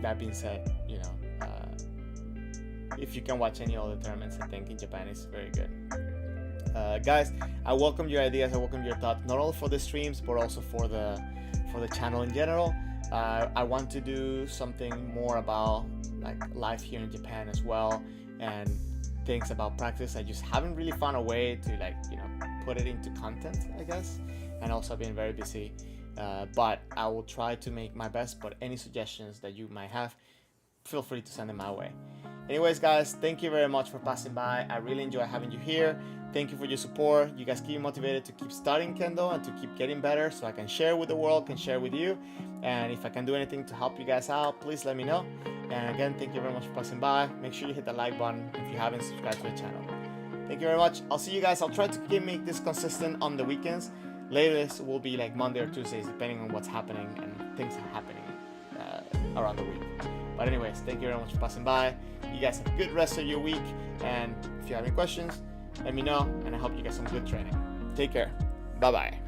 that being said, you know, if you can watch any other tournaments, I think in Japan is very good. Guys, I welcome your ideas, I welcome your thoughts, not only for the streams but also for the channel in general. I want to do something more about like life here in Japan as well, and things about practice. I just haven't really found a way to, like, you know, put it into content, I guess, and also been very busy. But I will try to make my best. But any suggestions that you might have, feel free to send them my way. Anyways, guys, thank you very much for passing by. I really enjoy having you here. Thank you for your support. You guys keep me motivated to keep studying Kendo and to keep getting better, so I can share with the world, can share with you. And if I can do anything to help you guys out, please let me know. And again, thank you very much for passing by. Make sure you hit the like button if you haven't subscribed to the channel. Thank you very much. I'll see you guys. I'll try to make this consistent on the weekends. Latest will be like Monday or Tuesdays, depending on what's happening and things are happening around the week. But anyways, thank you very much for passing by. You guys have a good rest of your week, and if you have any questions, let me know, and I hope you get some good training. Take care. Bye bye.